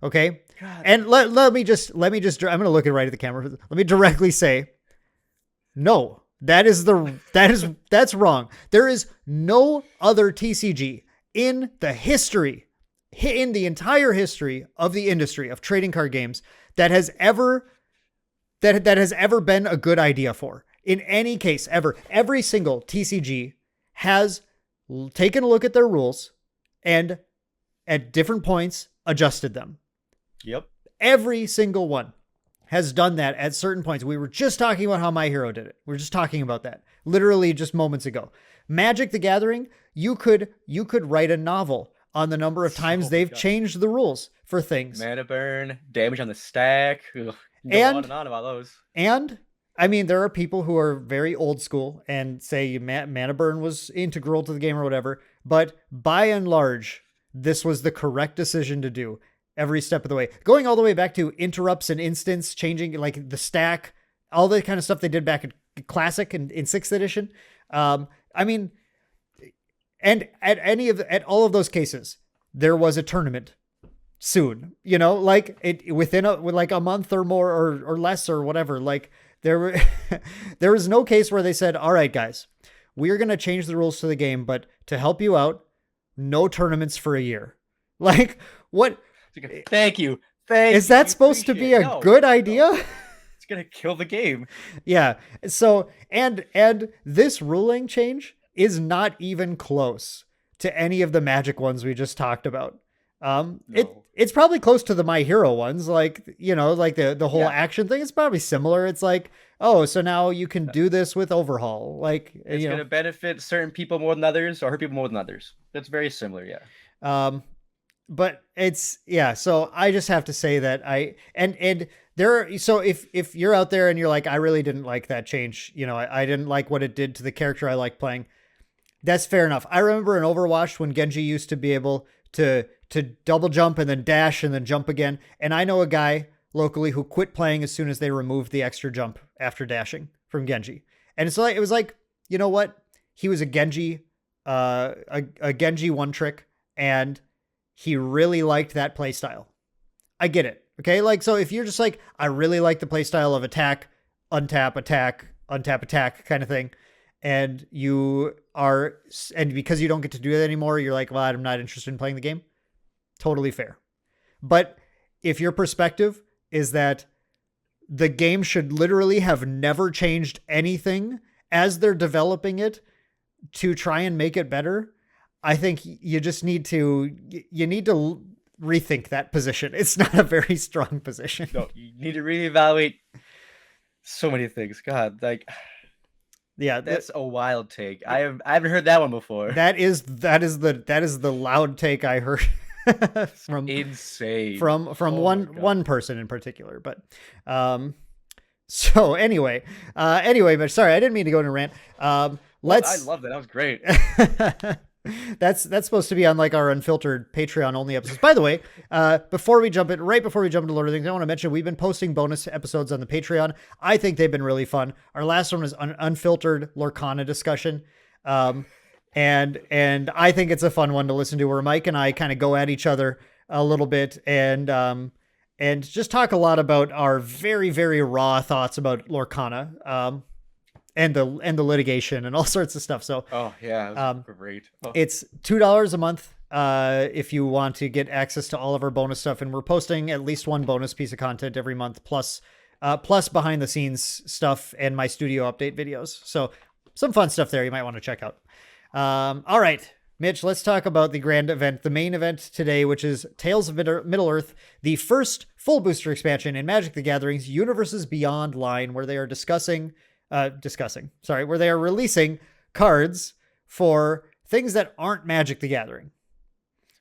Okay. God. And let me just, I'm going to look right at the camera. Let me directly say, no, that's wrong. There is no other TCG in the history in the entire history of the industry of trading card games that has ever been a good idea for. In any case, ever. Every single TCG has taken a look at their rules and at different points adjusted them. Yep. Every single one has done that at certain points. We were just talking about how My Hero did it. We were just talking about that literally just moments ago. Magic the Gathering, you could write a novel on the number of times they've changed the rules for things. Mana burn, damage on the stack. Ugh, go on and on about those. And I mean, there are people who are very old school and say mana burn was integral to the game or whatever. But by and large, this was the correct decision to do every step of the way. Going all the way back to interrupts and instants, changing like the stack, all the kind of stuff they did back in Classic and in 6th edition. I mean, and at all of those cases, there was a tournament soon, you know, like within a month or more or less or whatever. Like there was no case where they said, all right, guys, we're going to change the rules to the game, but to help you out, no tournaments for a year. Like what? Thank you. Is that supposed to be a good idea? No. It's going to kill the game. Yeah. So, and this ruling change is not even close to any of the Magic ones we just talked about. No. It's probably close to the My Hero ones, like, you know, like the whole action thing. It's probably similar. It's like, oh, so now you can do this with Overhaul. Like, it's going to benefit certain people more than others or hurt people more than others. That's very similar. Yeah. But it's, so I just have to say that so if you're out there and you're like, I really didn't like that change, you know, I didn't like what it did to the character I like playing. That's fair enough. I remember in Overwatch when Genji used to be able to double jump and then dash and then jump again. And I know a guy locally who quit playing as soon as they removed the extra jump after dashing from Genji. And it's like, it was like, you know what? He was a Genji one trick, and he really liked that play style. I get it. Okay. Like, so if you're just like, I really like the play style of attack, untap, attack kind of thing. And because you don't get to do that anymore, you're like, well, I'm not interested in playing the game. Totally fair. But if your perspective is that the game should literally have never changed anything as they're developing it to try and make it better, I think you just need to rethink that position. It's not a very strong position. No, you need to reevaluate so many things. God, like, yeah, that's a wild take. I haven't heard that one before. That is the loud take I heard from insane from one person in particular. But so anyway, but sorry, I didn't mean to go into a rant. I love that. That was great. That's supposed to be on like our unfiltered Patreon only episodes. By the way, before we jump into Lord of the Rings, I want to mention we've been posting bonus episodes on the Patreon. I think they've been really fun. Our last one was an unfiltered Lorcana discussion. And I think it's a fun one to listen to where Mike and I kind of go at each other a little bit and just talk a lot about our very, very raw thoughts about Lorcana. And the litigation and all sorts of stuff. So, great. It's $2 a month if you want to get access to all of our bonus stuff. And we're posting at least one bonus piece of content every month, plus behind the scenes stuff and my studio update videos. So some fun stuff there you might want to check out. All right, Mitch, let's talk about the grand event, the main event today, which is Tales of Middle-earth, the first full booster expansion in Magic the Gathering's Universus Beyond line, where they are where they are releasing cards for things that aren't Magic the Gathering.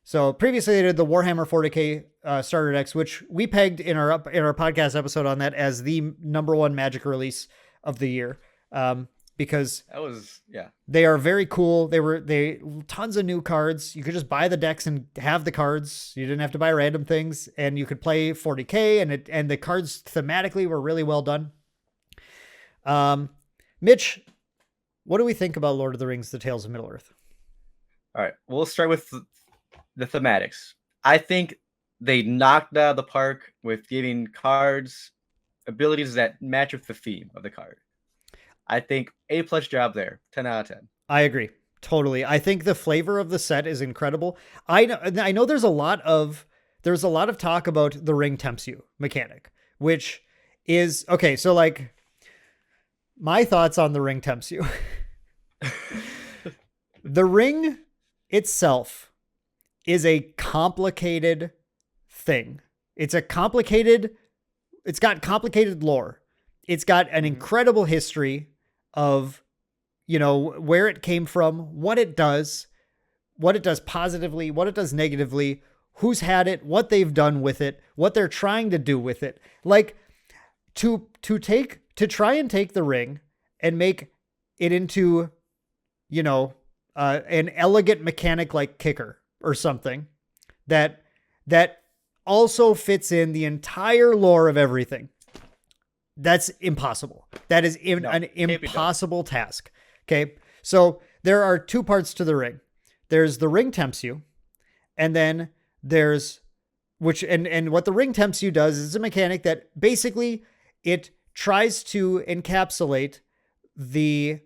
So previously they did the Warhammer 40k starter decks, which we pegged in our podcast episode on that as the #1 Magic release of the year. Because they are very cool. They tons of new cards. You could just buy the decks and have the cards. You didn't have to buy random things, and you could play 40k, and the cards thematically were really well done. Mitch, what do we think about Lord of the Rings, The Tales of Middle-earth? All right, we'll start with the thematics. I think they knocked out of the park with giving cards abilities that match with the theme of the card. I think A+ job there, 10 out of 10. I agree. Totally. I think the flavor of the set is incredible. I know there's a lot of talk about the Ring Tempts You mechanic, which is okay. So like my thoughts on the Ring Tempts You. The ring itself is a complicated thing. It's got complicated lore. It's got an incredible history of, where it came from, what it does positively, what it does negatively, who's had it, what they've done with it, what they're trying to do with it. Like to try and take the ring and make it into, an elegant mechanic like kicker or something that also fits in the entire lore of everything. That's impossible. That is an impossible task. Okay. So there are two parts to the ring. There's the Ring Tempts You, and then there's and what the Ring Tempts You does is a mechanic that basically it tries to encapsulate the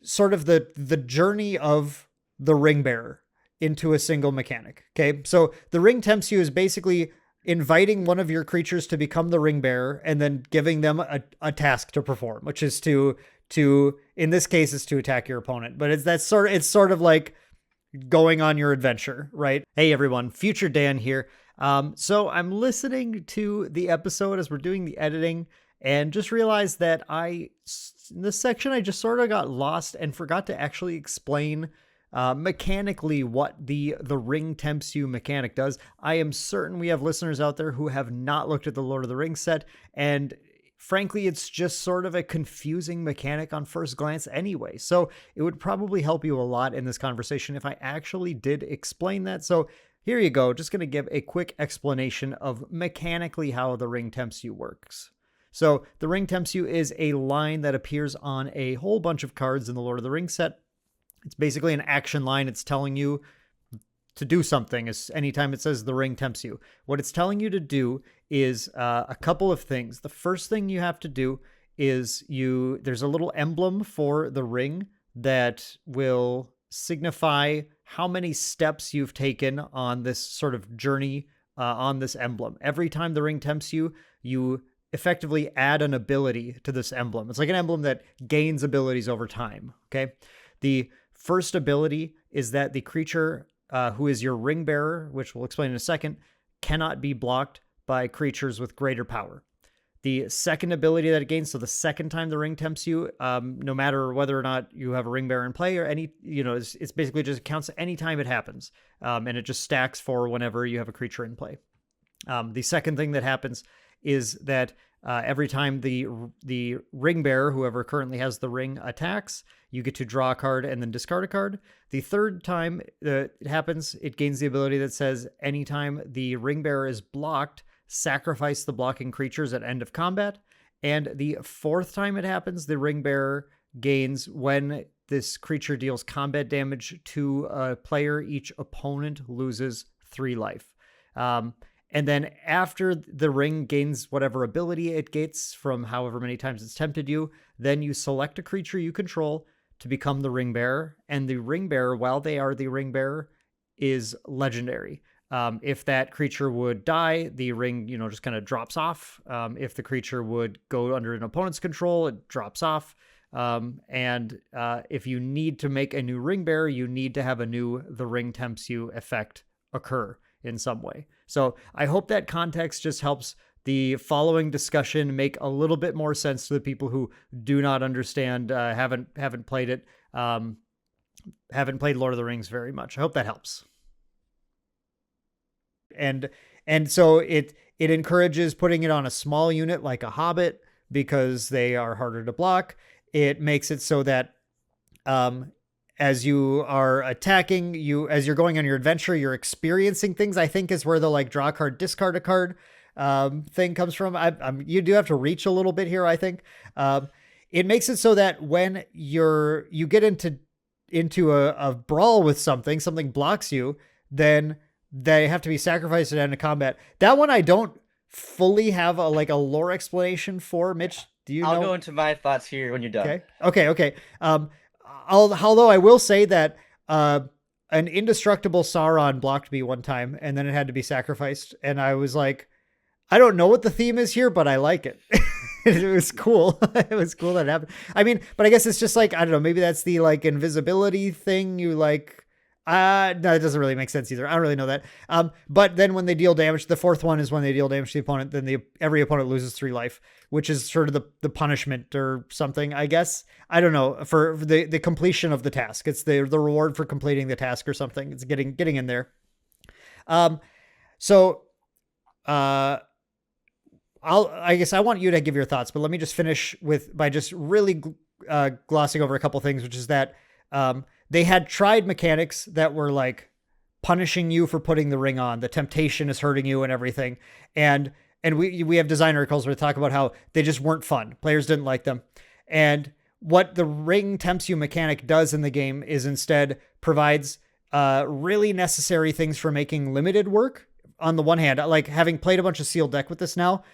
sort of the journey of the ring bearer into a single mechanic. Okay. So the Ring Tempts You is basically inviting one of your creatures to become the ring bearer and then giving them a task to perform, which is to, in this case, is to attack your opponent. But it's sort of like going on your adventure, right? Hey everyone, Future Dan here. So I'm listening to the episode as we're doing the editing and just realized that in this section, I just sort of got lost and forgot to actually explain mechanically what the Ring Tempts You mechanic does. I am certain we have listeners out there who have not looked at the Lord of the Rings set, and frankly, it's just sort of a confusing mechanic on first glance anyway. So it would probably help you a lot in this conversation if I actually did explain that. So here you go. Just going to give a quick explanation of mechanically how the Ring Tempts You works. So the Ring Tempts You is a line that appears on a whole bunch of cards in the Lord of the Rings set. It's basically an action line. It's telling you to do something anytime it says the Ring Tempts You. What it's telling you to do is a couple of things. The first thing you have to do is there's a little emblem for the ring that will signify how many steps you've taken on this sort of journey on this emblem. Every time the Ring Tempts You, you effectively add an ability to this emblem. It's like an emblem that gains abilities over time. Okay. The first ability is that the creature who is your ring bearer, which we'll explain in a second, cannot be blocked by creatures with greater power. The second ability that it gains, so the second time the Ring Tempts You, no matter whether or not you have a ring bearer in play or any, it's basically just counts any time it happens. And it just stacks for whenever you have a creature in play. The second thing that happens is that every time the ring bearer, whoever currently has the ring, attacks, you get to draw a card and then discard a card. The third time it happens, it gains the ability that says anytime the ring bearer is blocked, sacrifice the blocking creatures at end of combat. And the fourth time it happens, the ring bearer gains when this creature deals combat damage to a player, each opponent loses 3 life. And then after the ring gains whatever ability it gets from however many times it's tempted you, then you select a creature you control to become the ring bearer. And the ring bearer, while they are the ring bearer, is legendary. If that creature would die, the ring, just kind of drops off. If the creature would go under an opponent's control, it drops off. And if you need to make a new ring bearer, you need to have the Ring Tempts You effect occur in some way. So I hope that context just helps the following discussion make a little bit more sense to the people who do not understand, haven't played it, haven't played Lord of the Rings very much. I hope that helps. And so it encourages putting it on a small unit like a Hobbit because they are harder to block. It makes it so that as you are attacking, as you're going on your adventure, you're experiencing things, I think is where the draw a card, discard a card thing comes from. You do have to reach a little bit here, I think. It makes it so that when you get into a brawl with something blocks you, then they have to be sacrificed at the end of combat. That one I don't fully have a lore explanation for. Mitch, do you know? I'll go into my thoughts here when you're done. Okay. Although I will say that an indestructible Sauron blocked me one time, and then it had to be sacrificed, and I was like, I don't know what the theme is here, but I like it. It was cool. It was cool that it happened. I mean, but I guess it's just like, I don't know, maybe that's the like invisibility thing. You like, no, it doesn't really make sense either. I don't really know that. But then when they deal damage, the fourth one is when they deal damage to the opponent, then every opponent loses 3 life, which is sort of the punishment or something, I guess. I don't know, for the completion of the task. It's the reward for completing the task or something. It's getting in there. So, I guess I want you to give your thoughts, but let me just finish by just really glossing over a couple things, which is that they had tried mechanics that were like punishing you for putting the ring on. The temptation is hurting you and everything. And we have design articles where they talk about how they just weren't fun. Players didn't like them. And what the Ring Tempts You mechanic does in the game is instead provides really necessary things for making limited work. On the one hand, like having played a bunch of sealed deck with this now,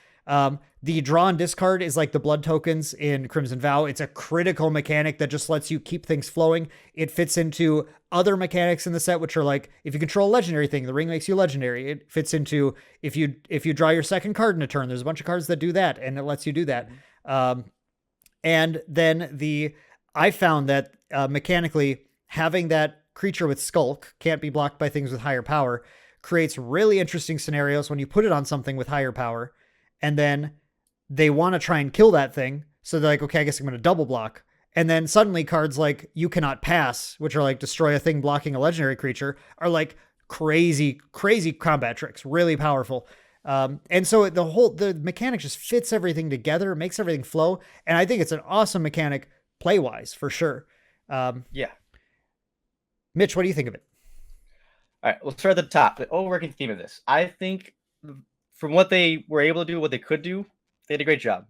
the draw and discard is like the blood tokens in Crimson Vow. It's a critical mechanic that just lets you keep things flowing. It fits into other mechanics in the set, which are like, if you control a legendary thing, the ring makes you legendary. It fits into if you draw your second card in a turn, there's a bunch of cards that do that, and it lets you do that. And then I found that mechanically having that creature with Skulk can't be blocked by things with higher power creates really interesting scenarios when you put it on something with higher power, and then they want to try and kill that thing. So they're like, okay, I guess I'm going to double block. And then suddenly cards like You Cannot Pass, which are like destroy a thing blocking a legendary creature, are like crazy, crazy combat tricks, really powerful. And so the mechanic just fits everything together, makes everything flow. And I think it's an awesome mechanic play-wise, for sure. Yeah. Mitch, what do you think of it? All right, we'll start at the top. The overworking theme of this. I think from what they were able to do, what they could do, they did a great job.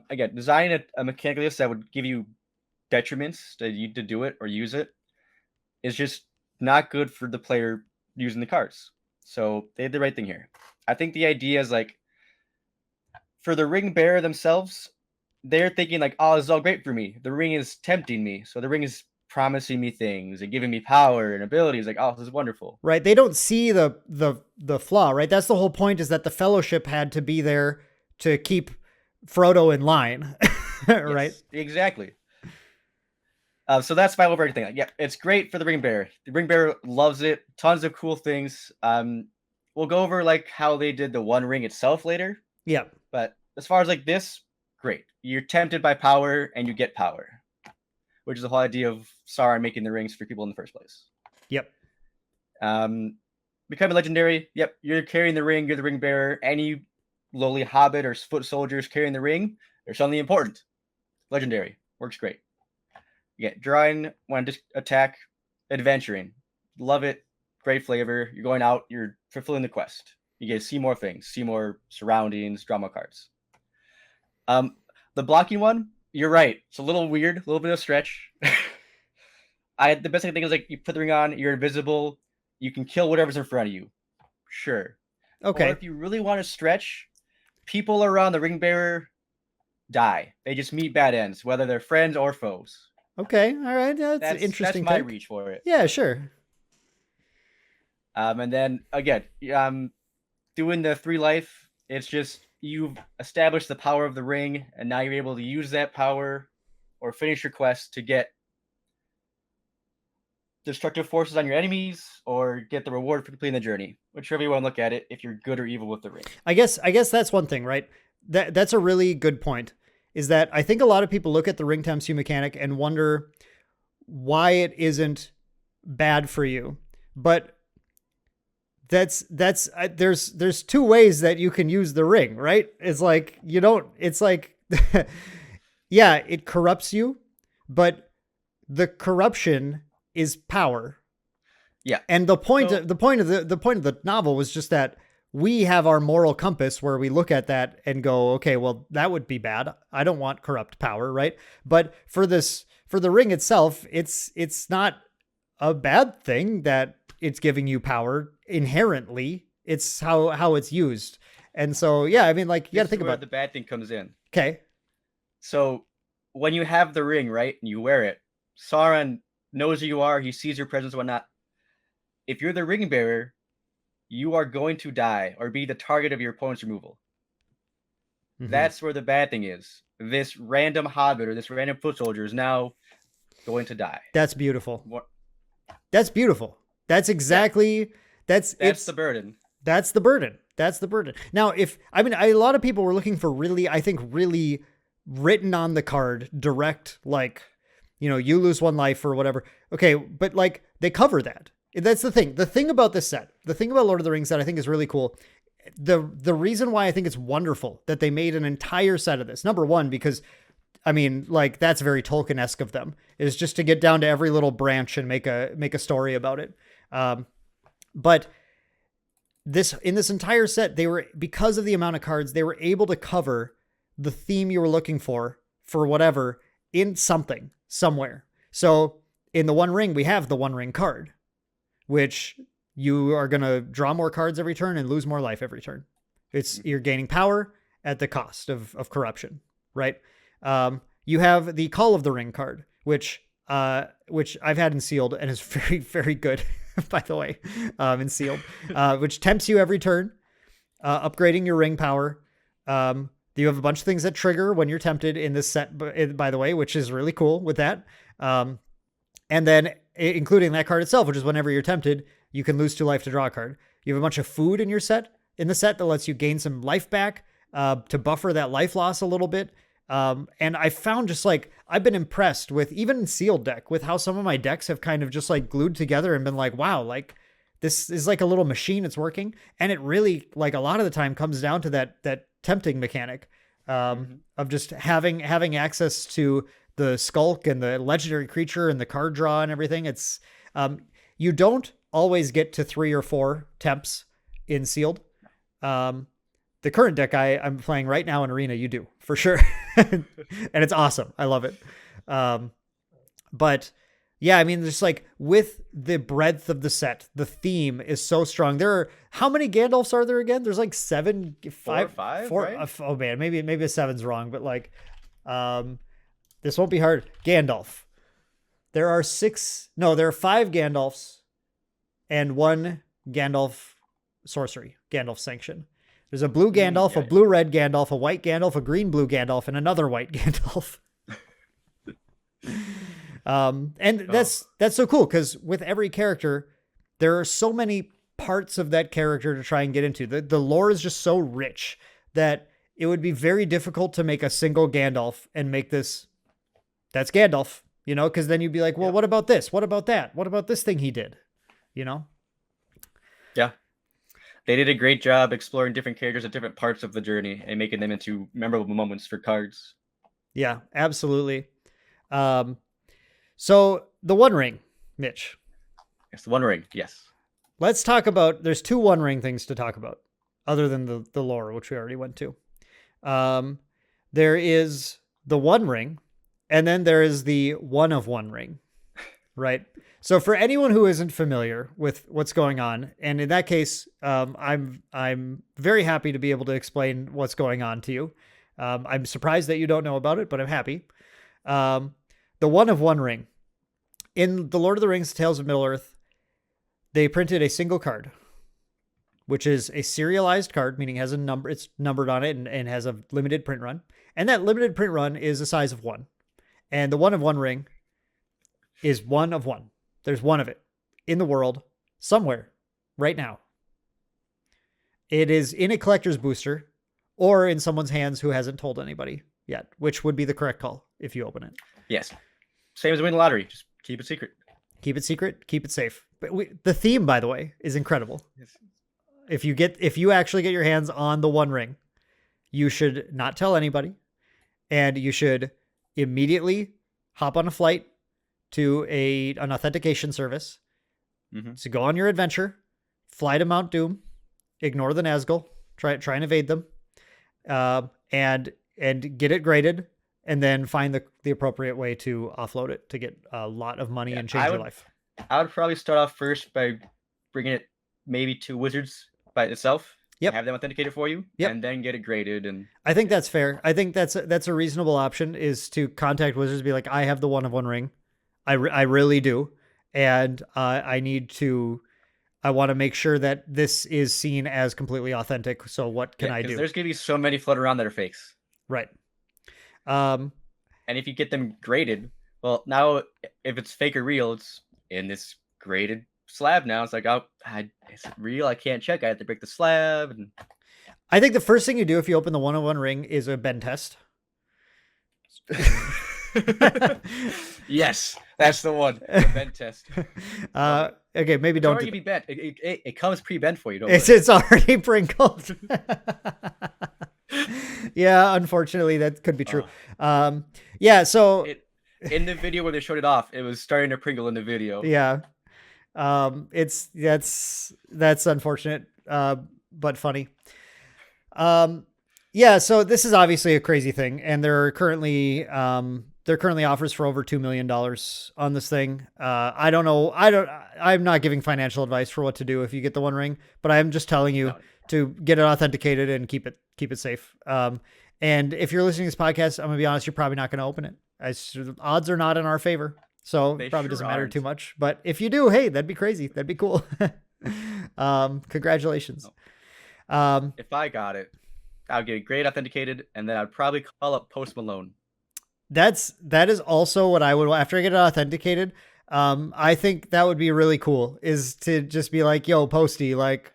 Again, designing a mechanic list that would give you detriments to you to do it or use it is just not good for the player using the cards. So they did the right thing here. I think the idea is like, for the ring bearer themselves, they're thinking like, oh, this is all great for me. The ring is tempting me. So the ring is promising me things and giving me power and abilities. Like, oh, this is wonderful. Right. They don't see the flaw, right? That's the whole point, is that the Fellowship had to be there to keep Frodo in line. Right. Yes, exactly. So that's my overall thing. Like, yeah, it's great for the ring bearer. The ring bearer loves it. Tons of cool things. We'll go over like how they did the One Ring itself later. Yeah. But as far as like this, great. You're tempted by power and you get power, which is the whole idea of Sauron making the rings for people in the first place. Yep. Becoming legendary. Yep. You're carrying the ring. You're the ring bearer. Any lowly hobbit or foot soldiers carrying the ring, they're suddenly important. Legendary. Works great. You get drawing, want to attack, adventuring. Love it. Great flavor. You're going out. You're fulfilling the quest. You get to see more things, see more surroundings, draw more cards. The blocking one, you're right. It's a little weird, a little bit of a stretch. The best thing is like you put the ring on, you're invisible, you can kill whatever's in front of you. Sure. Okay. Or if you really want to stretch, people around the ring bearer die. They just meet bad ends, whether they're friends or foes. Okay. All right. That's interesting. That's my reach for it. Yeah, sure. And then again, doing the 3 life, it's just you've established the power of the ring, and now you're able to use that power or finish your quest to get destructive forces on your enemies or get the reward for completing the journey. Whichever you want to look at it, if you're good or evil with the ring. I guess that's one thing, right? That's a really good point, is that I think a lot of people look at the Ring Tempts You mechanic and wonder why it isn't bad for you. But there's 2 ways that you can use the ring, right? It's like, yeah, it corrupts you, but the corruption is power. Yeah. And the point of the novel was just that we have our moral compass where we look at that and go, okay, well, that would be bad. I don't want corrupt power, right? But for the ring itself, it's not a bad thing that it's giving you power inherently. It's how it's used. And so, yeah, I mean, like, you got to think about the bad thing comes in. Okay. So when you have the ring, right, and you wear it, Sauron knows who you are. He sees your presence and whatnot. If you're the ring bearer, you are going to die or be the target of your opponent's removal. Mhm. That's where the bad thing is. This random hobbit or this random foot soldier is now going to die. That's beautiful. What? That's beautiful. That's exactly that's the burden. That's the burden. That's the burden. Now, a lot of people were looking for really written on the card, direct, like, you lose one life or whatever. Okay, but like they cover that. That's the thing. The thing about this set, the thing about Lord of the Rings that I think is really cool, the reason why I think it's wonderful that they made an entire set of this. Number one, because that's very Tolkien-esque of them, is just to get down to every little branch and make a story about it. But in this entire set, because of the amount of cards, they were able to cover the theme you were looking for whatever in something somewhere. So in the One Ring, we have the One Ring card, which you are going to draw more cards every turn and lose more life every turn. You're gaining power at the cost of corruption, right? You have the Call of the Ring card, which I've had in sealed and is very, very good, by the way, in sealed, which tempts you every turn, upgrading your ring power. You have a bunch of things that trigger when you're tempted in this set, by the way, which is really cool with that. And then including that card itself, which is whenever you're tempted, you can lose 2 life to draw a card. You have a bunch of food in the set that lets you gain some life back, to buffer that life loss a little bit. And I found I've been impressed with, even in sealed deck, with how some of my decks have kind of just like glued together and been like, wow, like this is like a little machine. It's working. And it really, like, a lot of the time comes down to that tempting mechanic, of just having access to the skulk and the legendary creature and the card draw and everything. It's, you don't always get to 3 or 4 temps in sealed. The current deck I'm playing right now in Arena, you do, for sure. And it's awesome. I love it. But yeah, just like with the breadth of the set, the theme is so strong. How many Gandalfs are there again? There's like 7, 5, 4, right? Oh man, maybe a 7's wrong, but like, this won't be hard. Gandalf. There are 5 Gandalfs and 1 Gandalf sorcery, Gandalf sanction. There's a blue Gandalf, a blue-red Gandalf, a white Gandalf, a green-blue Gandalf, and another white Gandalf. And that's so cool, because with every character, there are so many parts of that character to try and get into. The lore is just so rich that it would be very difficult to make a single Gandalf and make this, that's Gandalf, because then you'd be like, well, what about this? What about that? What about this thing he did? Yeah. They did a great job exploring different characters at different parts of the journey and making them into memorable moments for cards. Yeah, absolutely. So the One Ring, Mitch. Yes, the One Ring. Yes. Let's talk about, there's 2 One Ring things to talk about other than the lore, which we already went to. There is the One Ring, and then there is the One of One Ring, right? So for anyone who isn't familiar with what's going on, and in that case, I'm very happy to be able to explain what's going on to you. I'm surprised that you don't know about it, but I'm happy. The One of One Ring. In the Lord of the Rings Tales of Middle-earth, they printed a single card, which is a serialized card, meaning it has a number, it's numbered on it and has a limited print run. And that limited print run is the size of 1. And the One of One Ring is 1 of 1. There's 1 of it in the world somewhere right now. It is in a collector's booster or in someone's hands who hasn't told anybody yet, which would be the correct call if you open it. Yes. Same as winning the lottery. Just keep it secret. Keep it secret. Keep it safe. But the theme, by the way, is incredible. Yes. If you actually get your hands on the One Ring, you should not tell anybody, and you should immediately hop on a flight to an authentication service, to go on your adventure, fly to Mount Doom, ignore the Nazgul, try and evade them, and get it graded, and then find the appropriate way to offload it to get a lot of money and change your life. I would probably start off first by bringing it maybe to Wizards by itself. Yep. Have them authenticate it for you. Yep. And then get it graded. And I think that's fair. I think that's a reasonable option, is to contact Wizards, be like, I have the One of One Ring. I really do. And I want to make sure that this is seen as completely authentic. So what can I because do? there's gonna be so many floating around that are fakes. Right. Um, And if you get them graded, well, now if it's fake or real, it's in this graded slab now. It's like, oh, is it real? I can't check. I have to break the slab. And I think the first thing you do if you open the 101 ring is a bend test. Yes, that's the one. The bent test. Okay, maybe It's don't. already be bent. It comes pre-bent for you. Don't It's already sprinkled. Yeah, unfortunately, that could be true. Yeah, so in the video where they showed it off, it was starting to prinkle in the video. Yeah, that's unfortunate, but funny. Yeah, so this is obviously a crazy thing, and there are currently offers for over $2 million on this thing. I don't know. I'm not giving financial advice for what to do if you get the One Ring, but I'm just telling you to get it authenticated and keep it safe. And if you're listening to this podcast, I'm gonna be honest, you're probably not gonna open it. Odds are not in our favor, so it probably doesn't matter too much. But if you do, hey, that'd be crazy. That'd be cool. Congratulations. If I got it, I'll get it grade authenticated, and then I'd probably call up Post Malone. That is also what I would, after I get it authenticated. I think that would be really cool, is to just be like, yo, Posty, like,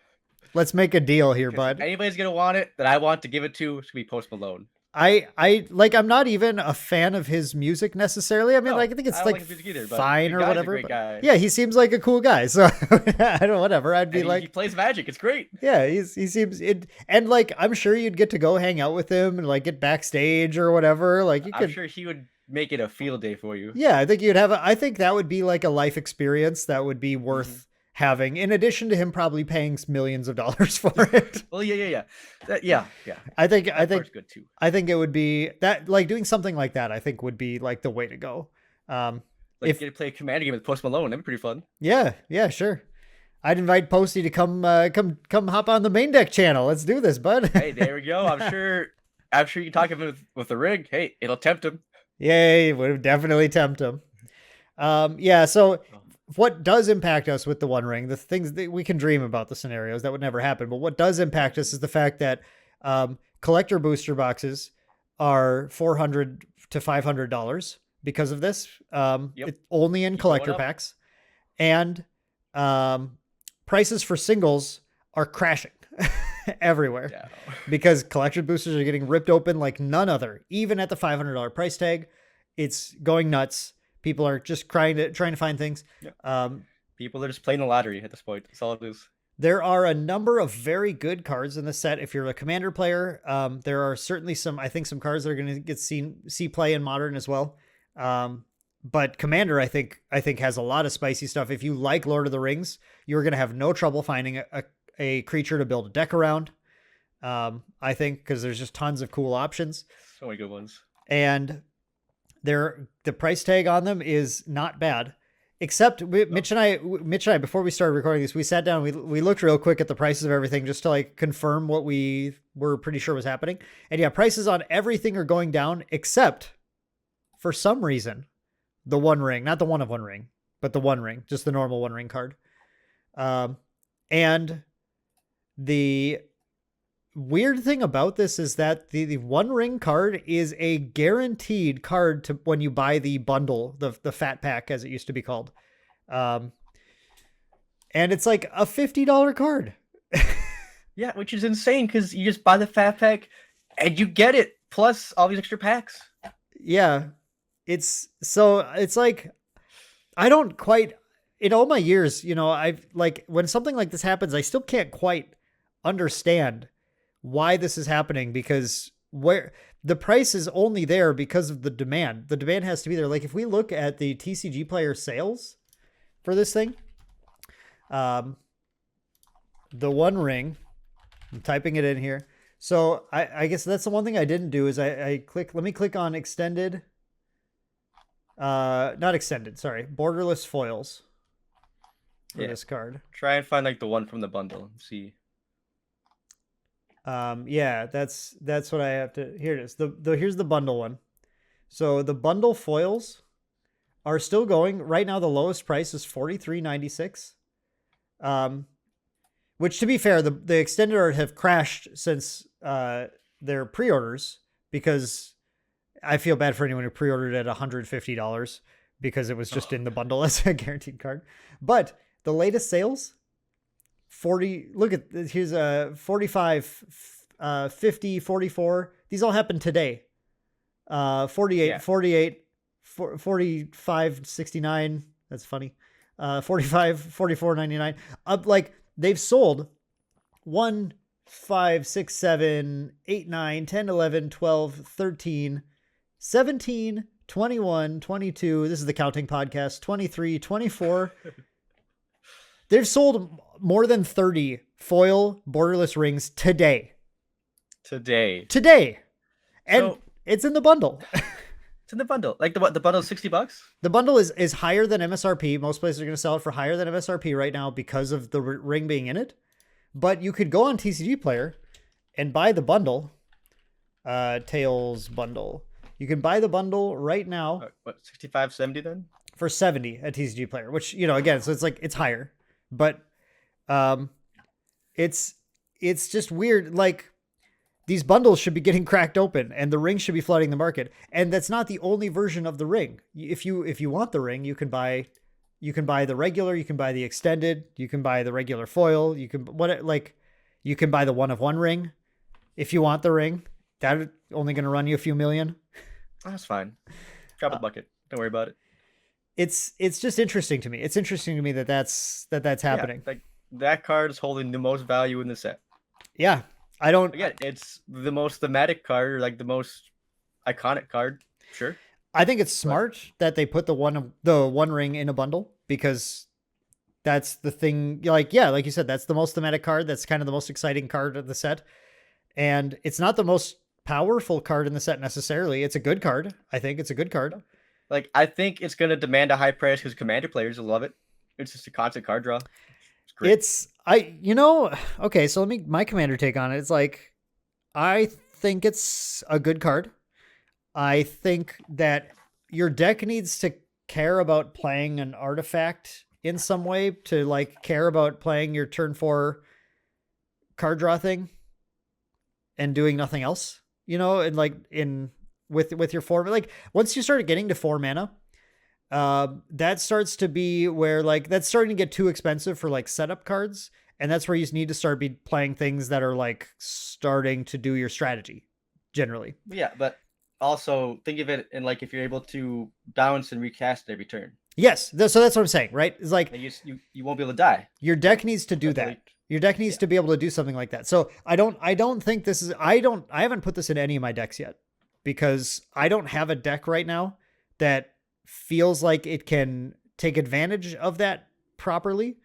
let's make a deal here, bud. If anybody's gonna want it that I want to give it to, it's gonna be Post Malone. I'm not even a fan of his music necessarily. I mean, I think it's either, fine or whatever. Guy. Yeah, he seems like a cool guy. So I don't know, whatever. I'd be he plays Magic. It's great. Yeah, he seems it, and I'm sure you'd get to go hang out with him and get backstage or whatever. I'm sure he would make it a field day for you. Yeah, I think I think that would be a life experience that would be worth having, in addition to him probably paying millions of dollars for it. Well, yeah. I think it's good too. I think it would be that, doing something like that, I think would be the way to go. If you play a Commander game with Post Malone, that'd be pretty fun. Yeah, sure. I'd invite Posty to come hop on the Maindeck channel. Let's do this, bud. Hey, there we go. I'm sure you talk him with the rig. Hey, it'll tempt him. Yay, it would definitely tempt him. Yeah, so what does impact us with the One Ring, the things that we can dream about, the scenarios that would never happen, but what does impact us is the fact that collector booster boxes are $400 to $500 because of this. It's only in collector packs, and prices for singles are crashing everywhere because collection boosters are getting ripped open like none other. Even at the $500 price tag, it's going nuts. People are just trying to find things. People are just playing the lottery at this point. That's all it is. There are a number of very good cards in the set. If you're a Commander player, there are certainly some cards that are going to see play in Modern as well. But Commander, I think has a lot of spicy stuff. If you like Lord of the Rings, you're going to have no trouble finding a creature to build a deck around. I think, because there's just tons of cool options. So many good ones. And the price tag on them is not bad, except Mitch and I, before we started recording this, we sat down, we looked real quick at the prices of everything just to confirm what we were pretty sure was happening. And yeah, prices on everything are going down, except for some reason, the One Ring, not the One of One Ring, but the One Ring, just the normal One Ring card. And the weird thing about this is that the One Ring card is a guaranteed card to when you buy the bundle, the fat pack, as it used to be called. And it's a $50 card. Yeah, which is insane because you just buy the fat pack and you get it plus all these extra packs. Yeah. It's I don't quite, in all my years, I've when something like this happens, I still can't quite understand why this is happening, because where the price is only there because of the demand. The demand has to be there. If we look at the TCG player sales for this thing, the One Ring, I'm typing it in here. So I guess that's the one thing I didn't do is let me click on extended, not extended, sorry, borderless foils for this card. Try and find the one from the bundle and see. Yeah, that's what I have to, here it is. Here's the bundle one. So the bundle foils are still going. Right now, the lowest price is $43.96. Which, to be fair, the extended art have crashed since their pre-orders, because I feel bad for anyone who pre-ordered at $150 because it was just in the bundle as a guaranteed card. But the latest sales, 40. Look at here's a 45, 50, 44. These all happened today. 48, 48, 45, 69. That's funny. 45, 44.99. Up, like, they've sold 1, 5, 6, 7, 8, 9, 10, 11, 12, 13, 17, 21, 22. This is the counting podcast. 23, 24. They've sold more than 30 foil borderless rings today. Today. And so, it's in the bundle. It's in the bundle. Like the bundle is $60? The bundle is higher than MSRP. Most places are going to sell it for higher than MSRP right now because of the ring being in it. But you could go on TCG Player and buy the bundle. Tails bundle. You can buy the bundle right now. What, 65, 70 then? For 70 at TCG Player, which, again, so it's like, it's higher. But it's just weird. Like, these bundles should be getting cracked open and the ring should be flooding the market. And that's not the only version of the ring. If you want the ring, you can buy the regular, you can buy the extended, you can buy the regular foil, you can buy the 1-of-1 ring. If you want the ring, that's only going to run you a few million. That's fine. Drop a bucket. Don't worry about it. It's just interesting to me. It's interesting to me that's happening. Yeah, like, that card is holding the most value in the set. Yeah. Again, it's the most thematic card, or like the most iconic card. Sure. I think it's smart that they put the one ring in a bundle, because that's the thing. Like you said, that's the most thematic card. That's kind of the most exciting card of the set. And it's not the most powerful card in the set necessarily. It's a good card. I think it's a good card. Like, I think it's going to demand a high price because Commander players will love it. It's just a constant card draw. It's great. Okay, so my Commander take on it. It's like, I think it's a good card. I think that your deck needs to care about playing an artifact in some way, to like care about playing your turn 4 card draw thing and doing nothing else, and like with your 4, like once you start getting to 4 mana, that starts to be where, like, that's starting to get too expensive for like setup cards. And that's where you need to start playing things that are like starting to do your strategy generally. Yeah. But also think of it in, like, if you're able to bounce and recast every turn. Yes. So that's what I'm saying, right? It's like you won't be able to die. Your deck needs to do that. Your deck needs to be able to do something like that. So I don't think this is, I haven't put this in any of my decks yet, because I don't have a deck right now that feels like it can take advantage of that properly.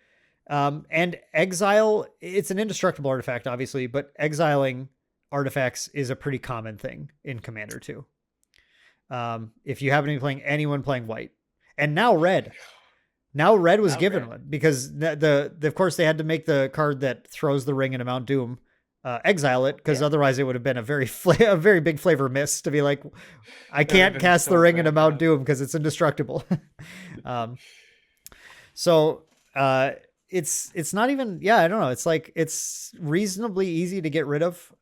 And exile, it's an indestructible artifact, obviously, but exiling artifacts is a pretty common thing in Commander too. If you happen to be playing anyone playing white, and now red was given one, because of course they had to make the card that throws the ring into Mount Doom, exile it, because otherwise it would have been a very big flavor miss to be like, I can't cast the ring into Mount Doom because it's indestructible. It's not even, I don't know. It's like, it's reasonably easy to get rid of.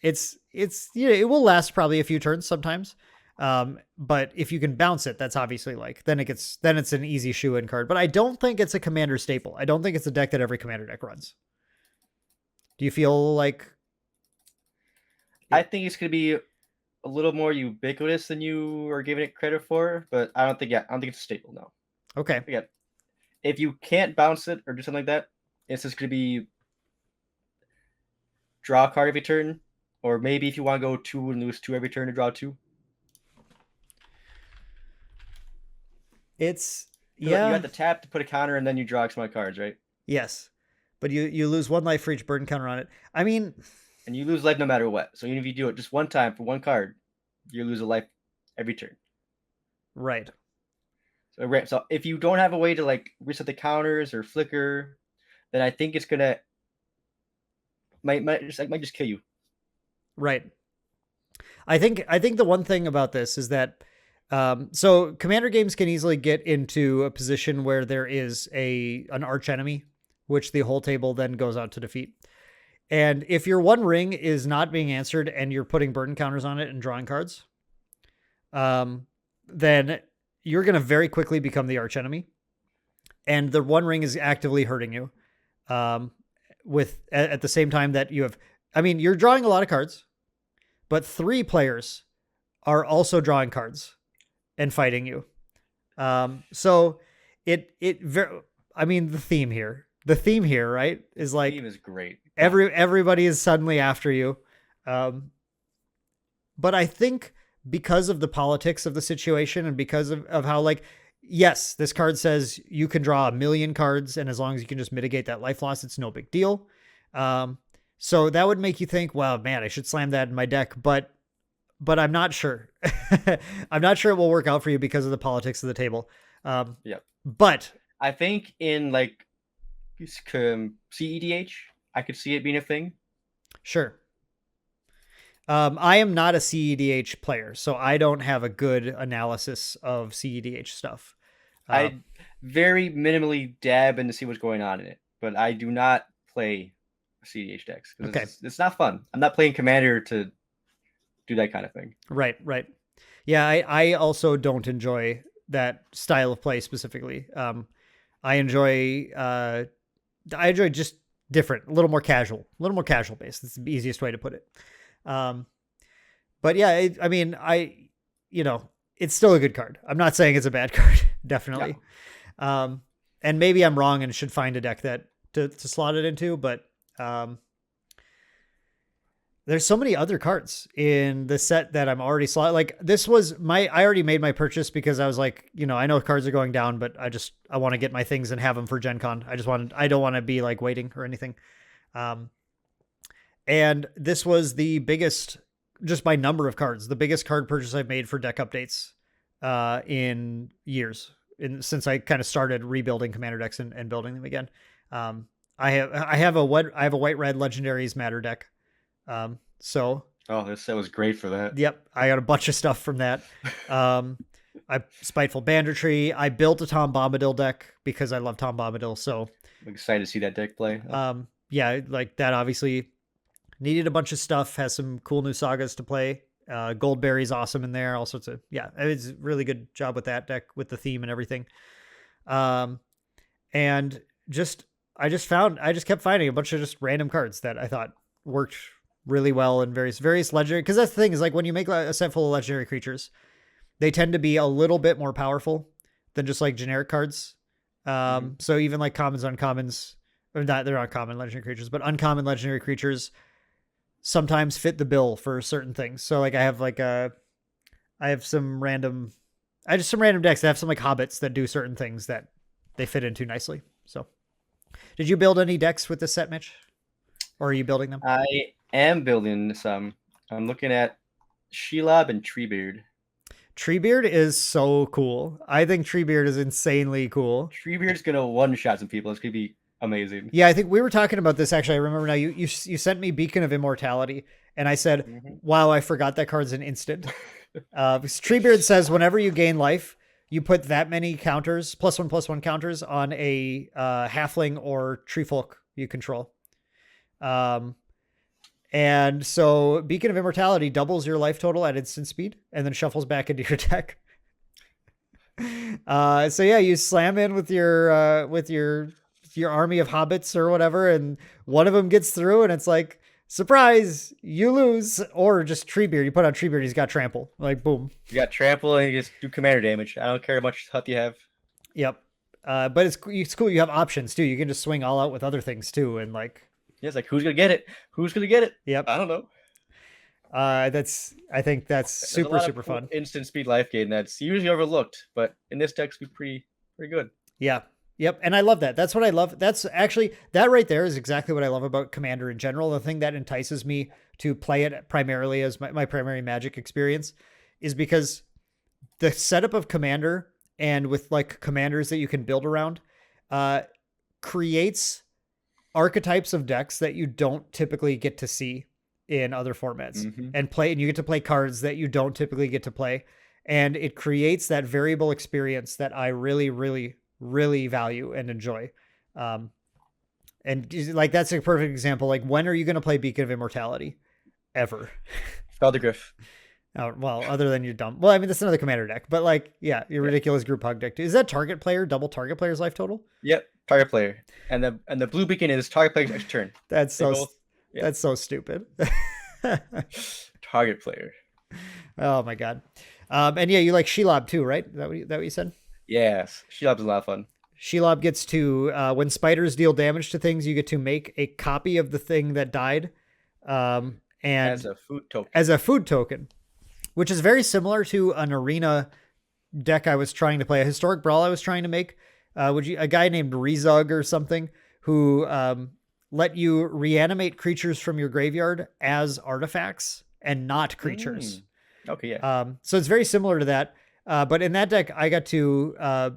It will last probably a few turns sometimes. But if you can bounce it, that's obviously like, then it's an easy shoe-in card. But I don't think it's a Commander staple. I don't think it's a deck that every Commander deck runs. Do you feel like? I think it's going to be a little more ubiquitous than you are giving it credit for, but I don't think it's a staple. No. Okay. Again, if you can't bounce it or do something like that, it's just going to be draw a card every turn, or maybe if you want to go 2 and lose 2 every turn to draw 2. You have to tap to put a counter, and then you draw X amount of cards, right? Yes. But you lose 1 life for each burn counter on it. I mean, and you lose life no matter what. So even if you do it just one time for 1 card, you lose a life every turn. Right. So if you don't have a way to like reset the counters or flicker, then I think it's gonna might just kill you. Right. I think the one thing about this is that So commander games can easily get into a position where there is an arch enemy, which the whole table then goes out to defeat. And if your one ring is not being answered and you're putting burden counters on it and drawing cards, then you're going to very quickly become the arch enemy. And the one ring is actively hurting you. At the same time that you're drawing a lot of cards, but 3 players are also drawing cards and fighting you. So the theme here, right, is like, the theme is great. Everybody is suddenly after you. But I think because of the politics of the situation and because of how, like, yes, this card says you can draw 1,000,000 cards, and as long as you can just mitigate that life loss, it's no big deal. So that would make you think, well, man, I should slam that in my deck, but I'm not sure. I'm not sure it will work out for you because of the politics of the table. Yep. But I think in like CEDH, I could see it being a thing. Sure. I am not a CEDH player, so I don't have a good analysis of CEDH stuff. I very minimally dab in to see what's going on in it, but I do not play CEDH decks. Okay. It's not fun. I'm not playing Commander to do that kind of thing. Right. Yeah, I also don't enjoy that style of play specifically. I enjoy just different, a little more casual based. It's the easiest way to put it. But yeah, it's still a good card. I'm not saying it's a bad card, definitely. Yeah. And maybe I'm wrong and should find a deck to slot it into, but there's so many other cards in the set that I'm already slot. Like I already made my purchase because I was like, I know cards are going down, but I want to get my things and have them for Gen Con. I don't want to be like waiting or anything. And this was the biggest, just by number of cards, the biggest card purchase I've made for deck updates in years, since I kind of started rebuilding Commander decks and building them again. I have a white red Legendaries Matter deck. This set was great for that. Yep, I got a bunch of stuff from that. I Spiteful Banter. I built a Tom Bombadil deck because I love Tom Bombadil. So I'm excited to see that deck play. Yeah, like that obviously needed a bunch of stuff. Has some cool new sagas to play. Goldberry's awesome in there. All sorts of it's a really good job with that deck with the theme and everything. And I just kept finding a bunch of just random cards that I thought worked really well in various legendary, because that's the thing is, like, when you make a set full of legendary creatures, they tend to be a little bit more powerful than just like generic cards. So even like commons, uncommons, or not, they're not common legendary creatures, but uncommon legendary creatures sometimes fit the bill for certain things. So like I have some random decks that have some like hobbits that do certain things that they fit into nicely. So did you build any decks with this set, Mitch? Or are you building them? I am building some. I'm looking at Shelob and Treebeard. Treebeard is so cool. I think Treebeard is insanely cool. Treebeard's gonna one-shot some people. It's gonna be amazing. Yeah, I think we were talking about this actually. I remember now. You sent me Beacon of Immortality, and I said, "Wow, I forgot that card's an instant." Treebeard says whenever you gain life, you put that many counters, +1/+1 counters on a halfling or treefolk you control. And so Beacon of Immortality doubles your life total at instant speed and then shuffles back into your deck. So yeah, you slam in with your army of hobbits or whatever, and one of them gets through and it's like, surprise, you lose. Or just Treebeard, you put on Treebeard, he's got trample, like boom. You got trample and you just do commander damage. I don't care how much health you have. Yep. But it's cool. You have options too. You can just swing all out with other things too. And like, yeah, it's like, who's gonna get it? Who's gonna get it? Yep. I don't know. I think that's super fun. Instant speed life gain that's usually overlooked, but in this deck's be pretty good. Yeah. Yep. And I love that. That's what I love. That's actually, that right there is exactly what I love about Commander in general. The thing that entices me to play it primarily as my primary Magic experience is because the setup of Commander and with like commanders that you can build around creates archetypes of decks that you don't typically get to see in other formats and you get to play cards that you don't typically get to play. and it creates that variable experience that I really, really, really value and enjoy. And like, that's a perfect example. Like, when are you going to play Beacon of Immortality? Ever? Feldergriff. Oh, well, other than your dumb. Well, I mean, that's another commander deck, but like, yeah, your ridiculous group hug deck. Is that target player, double target player's life total? Yep, target player. And the blue beacon is target player's extra turn. That's that's so stupid. Target player. Oh my god. And yeah, you like Shelob too, right? That what you said? Yes, Shelob's a lot of fun. Shelob gets to when spiders deal damage to things, you get to make a copy of the thing that died, and as a food token. Which is very similar to an arena deck I was trying to play, a historic brawl I was trying to make. A guy named Rezug or something who let you reanimate creatures from your graveyard as artifacts and not creatures. Okay, yeah. So it's very similar to that. But in that deck, I got to, I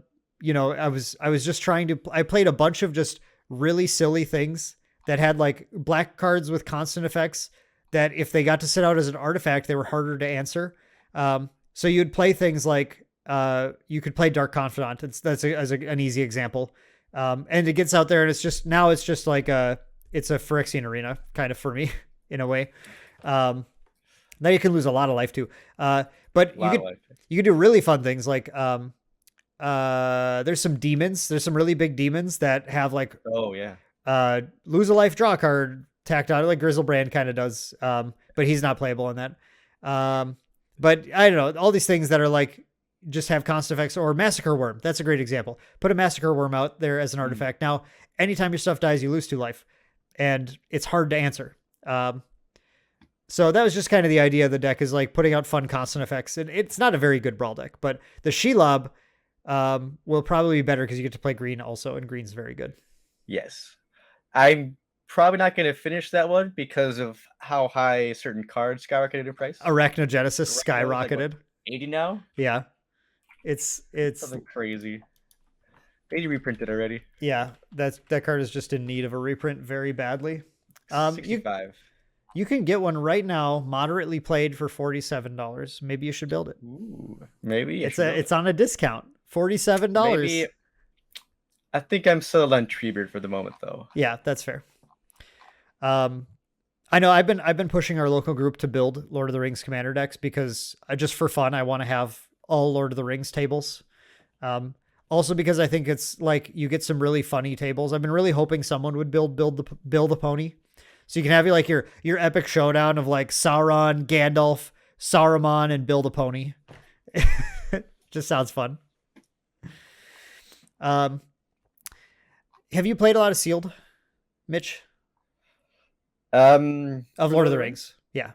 was just trying to, I played a bunch of just really silly things that had like black cards with constant effects that if they got to sit out as an artifact, they were harder to answer. So you'd play things like, you could play Dark Confidant. That's an easy example. And it gets out there and it's just like it's a Phyrexian arena kind of for me in a way. Now you can lose a lot of life too. But you could do really fun things like, there's some demons. There's some really big demons that have like, lose a life, draw a card tacked on it, like Grizzlebrand kind of does. But he's not playable in that. But I don't know, all these things that are like, just have constant effects, or Massacre Worm. That's a great example. Put a Massacre Worm out there as an artifact. Now, anytime your stuff dies, you lose 2 life, and it's hard to answer. So that was just kind of the idea of the deck, is like putting out fun constant effects. And it's not a very good brawl deck, but the Shelob will probably be better because you get to play green also, and green's very good. Yes. I'm probably not going to finish that one because of how high certain cards skyrocketed in price. Arachnogenesis skyrocketed. Like 80 now? Yeah. It's something crazy. They reprinted already. Yeah, that card is just in need of a reprint very badly. 65. You can get one right now, moderately played, for $47. Maybe you should build it. Ooh, maybe it's on a discount. $47. Maybe. I think I'm still on Treebeard for the moment, though. Yeah, that's fair. I know I've been pushing our local group to build Lord of the Rings commander decks because just for fun, I want to have all Lord of the Rings tables. Also because I think it's like you get some really funny tables. I've been really hoping someone would build the pony. So you can have your epic showdown of like Sauron, Gandalf, Saruman, and build a pony. Just sounds fun. Have you played a lot of sealed, Mitch? Of Lord of the Rings. Yeah.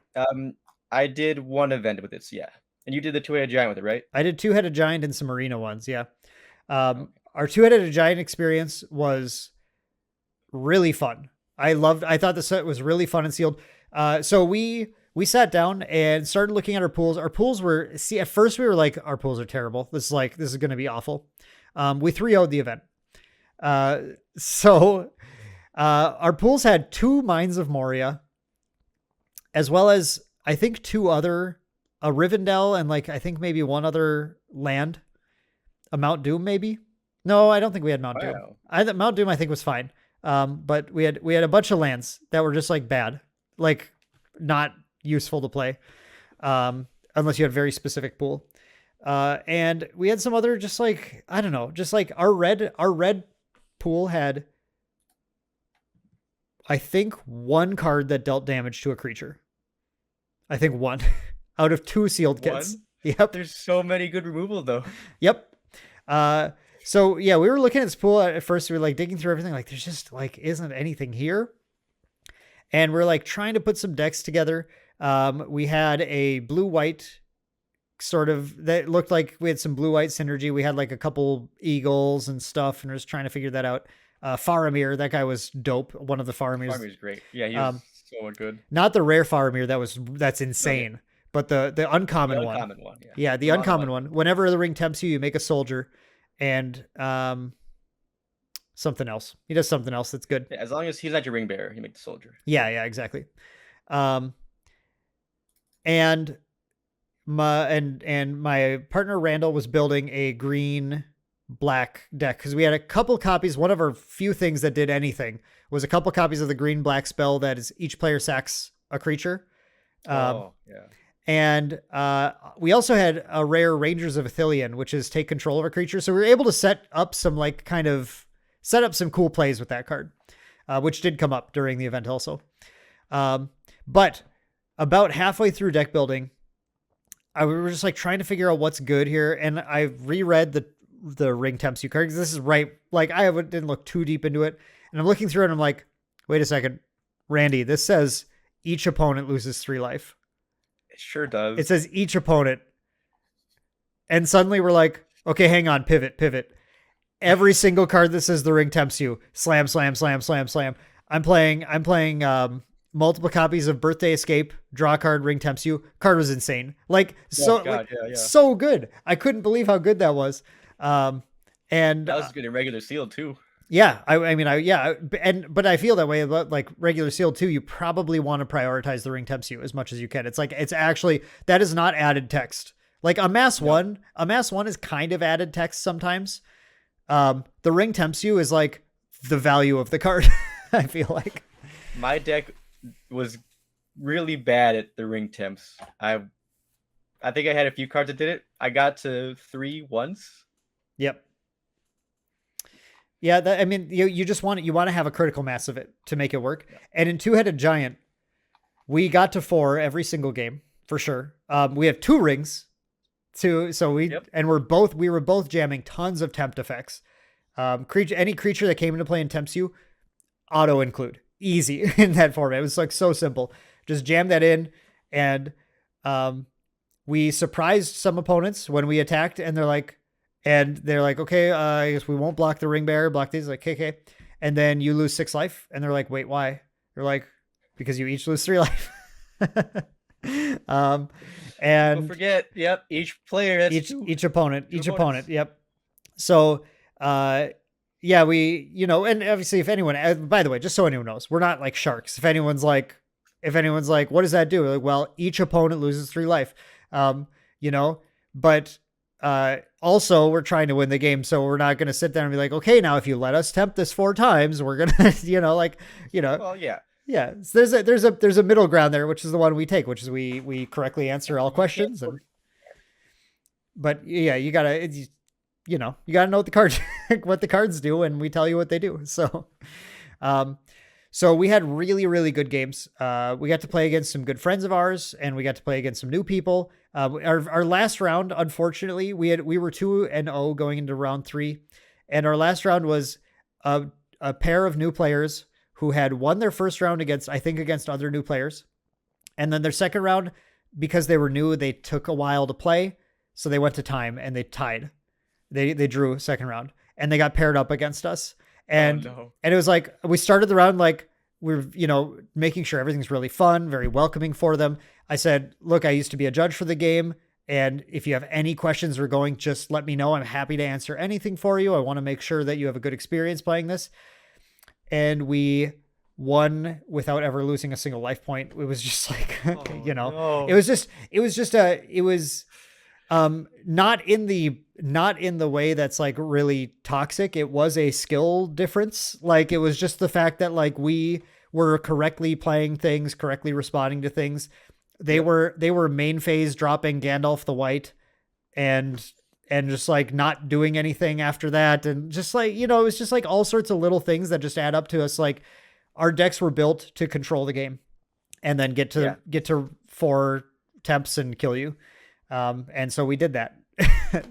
I did one event with it, yeah. And you did the 2-headed giant with it, right? I did 2-headed giant and some arena ones, yeah. Our 2-headed giant experience was really fun. I thought the set was really fun and sealed. So we sat down and started looking at our pools. Our pools were, at first we were like, our pools are terrible. This is going to be awful. We 3-0'd the event. So our pools had 2 Mines of Moria, as well as I think 2 other, a Rivendell, and like I think maybe 1 other land, a Mount Doom maybe. No, I don't think we had Mount Doom. Mount Doom I think was fine. But we had a bunch of lands that were just like bad, like not useful to play, unless you had a very specific pool. And we had some other just like, I don't know, just like our red pool had, I think, 1 card that dealt damage to a creature. I think 1 out of 2 sealed kits. Yep. There's so many good removal though. Yep. So yeah, we were looking at this pool at first. We were like digging through everything. Like there's just like, isn't anything here. And we're like trying to put some decks together. We had a blue-white sort of, that looked like we had some blue-white synergy. We had like a couple eagles and stuff, and we're just trying to figure that out. Faramir, that guy was dope. One of the Faramirs. Faramir's great. Yeah, he was so good. Not the rare Faramir, that's insane. Okay. But the uncommon one. Uncommon one, yeah. Yeah, the uncommon one. Whenever the ring tempts you, you make a soldier, and something else. He does something else that's good. Yeah, as long as he's not your ring bearer, you make the soldier. Yeah, exactly. And my partner Randall was building a green black deck because we had a couple copies. One of our few things that did anything was a couple copies of the green black spell that is each player sacks a creature. Oh, yeah. And we also had a rare Rangers of Athelion, which is take control of a creature. So we were able to set up some cool plays with that card, which did come up during the event also. But about halfway through deck building, we were just like trying to figure out what's good here. And I reread the Ring Tempts You card because this is right. Like I didn't look too deep into it. And I'm looking through it and I'm like, wait a second, Randy, this says each opponent loses 3 life. It sure does. It says each opponent. And suddenly we're like, okay, hang on, pivot. Every single card that says the Ring Tempts You, slam. I'm playing multiple copies of Birthday Escape, draw a card, Ring Tempts You. Card was insane. So good. I couldn't believe how good that was. And that was good in regular sealed too. Yeah, but I feel that way about like regular sealed too. You probably want to prioritize the Ring Tempts You as much as you can. It's like, it's actually, that is not added text. Like a mass one is kind of added text sometimes. The Ring Tempts You is like the value of the card. I feel like my deck was really bad at the Ring Temps. I think I had a few cards that did it. I got to 3 once. Yep. Yeah, you just want to have a critical mass of it to make it work. Yeah. And in Two-Headed Giant, we got to 4 every single game for sure. We have 2 rings, so we were both jamming tons of tempt effects. Any creature that came into play and tempts you, auto include easy in that format. It was like so simple. Just jam that in, and we surprised some opponents when we attacked, and they're like, okay, I guess we won't block the ring bearer, block these, like, KK. And then you lose 6 life. And they're like, wait, why? They're like, because you each lose 3 life. And don't forget, each player, each opponent. Yep. So, we, and obviously if anyone, by the way, just so anyone knows, we're not like sharks. If anyone's like, what does that do? Like, well, each opponent loses 3 life, but, also we're trying to win the game, so we're not going to sit there and be like, okay, now if you let us tempt this 4 times, we're going to, well, yeah. So there's a middle ground there, which is the one we take, which is we correctly answer all questions. But you gotta know what the cards, what the cards do, and we tell you what they do. So, so we had really, really good games. We got to play against some good friends of ours, and we got to play against some new people. Our last round, unfortunately, we were 2-0 going into round 3, and our last round was a pair of new players who had won their first round against other new players, and then their second round, because they were new, they took a while to play, so they went to time and they tied. They drew second round, and they got paired up against us. And and it was like, we started the round like we're, making sure everything's really fun, very welcoming for them. I said, look, I used to be a judge for the game, and if you have any questions or going, just let me know. I'm happy to answer anything for you. I want to make sure that you have a good experience playing this. And we won without ever losing a single life point. It was just like, it was not in the way that's like really toxic. It was a skill difference. Like, it was just the fact that like we were correctly playing things, correctly responding to things. They were main phase dropping Gandalf the White and just like not doing anything after that. And just like, it was just like all sorts of little things that just add up to us. Like, our decks were built to control the game and then get to 4 temps and kill you. And so we did that, Did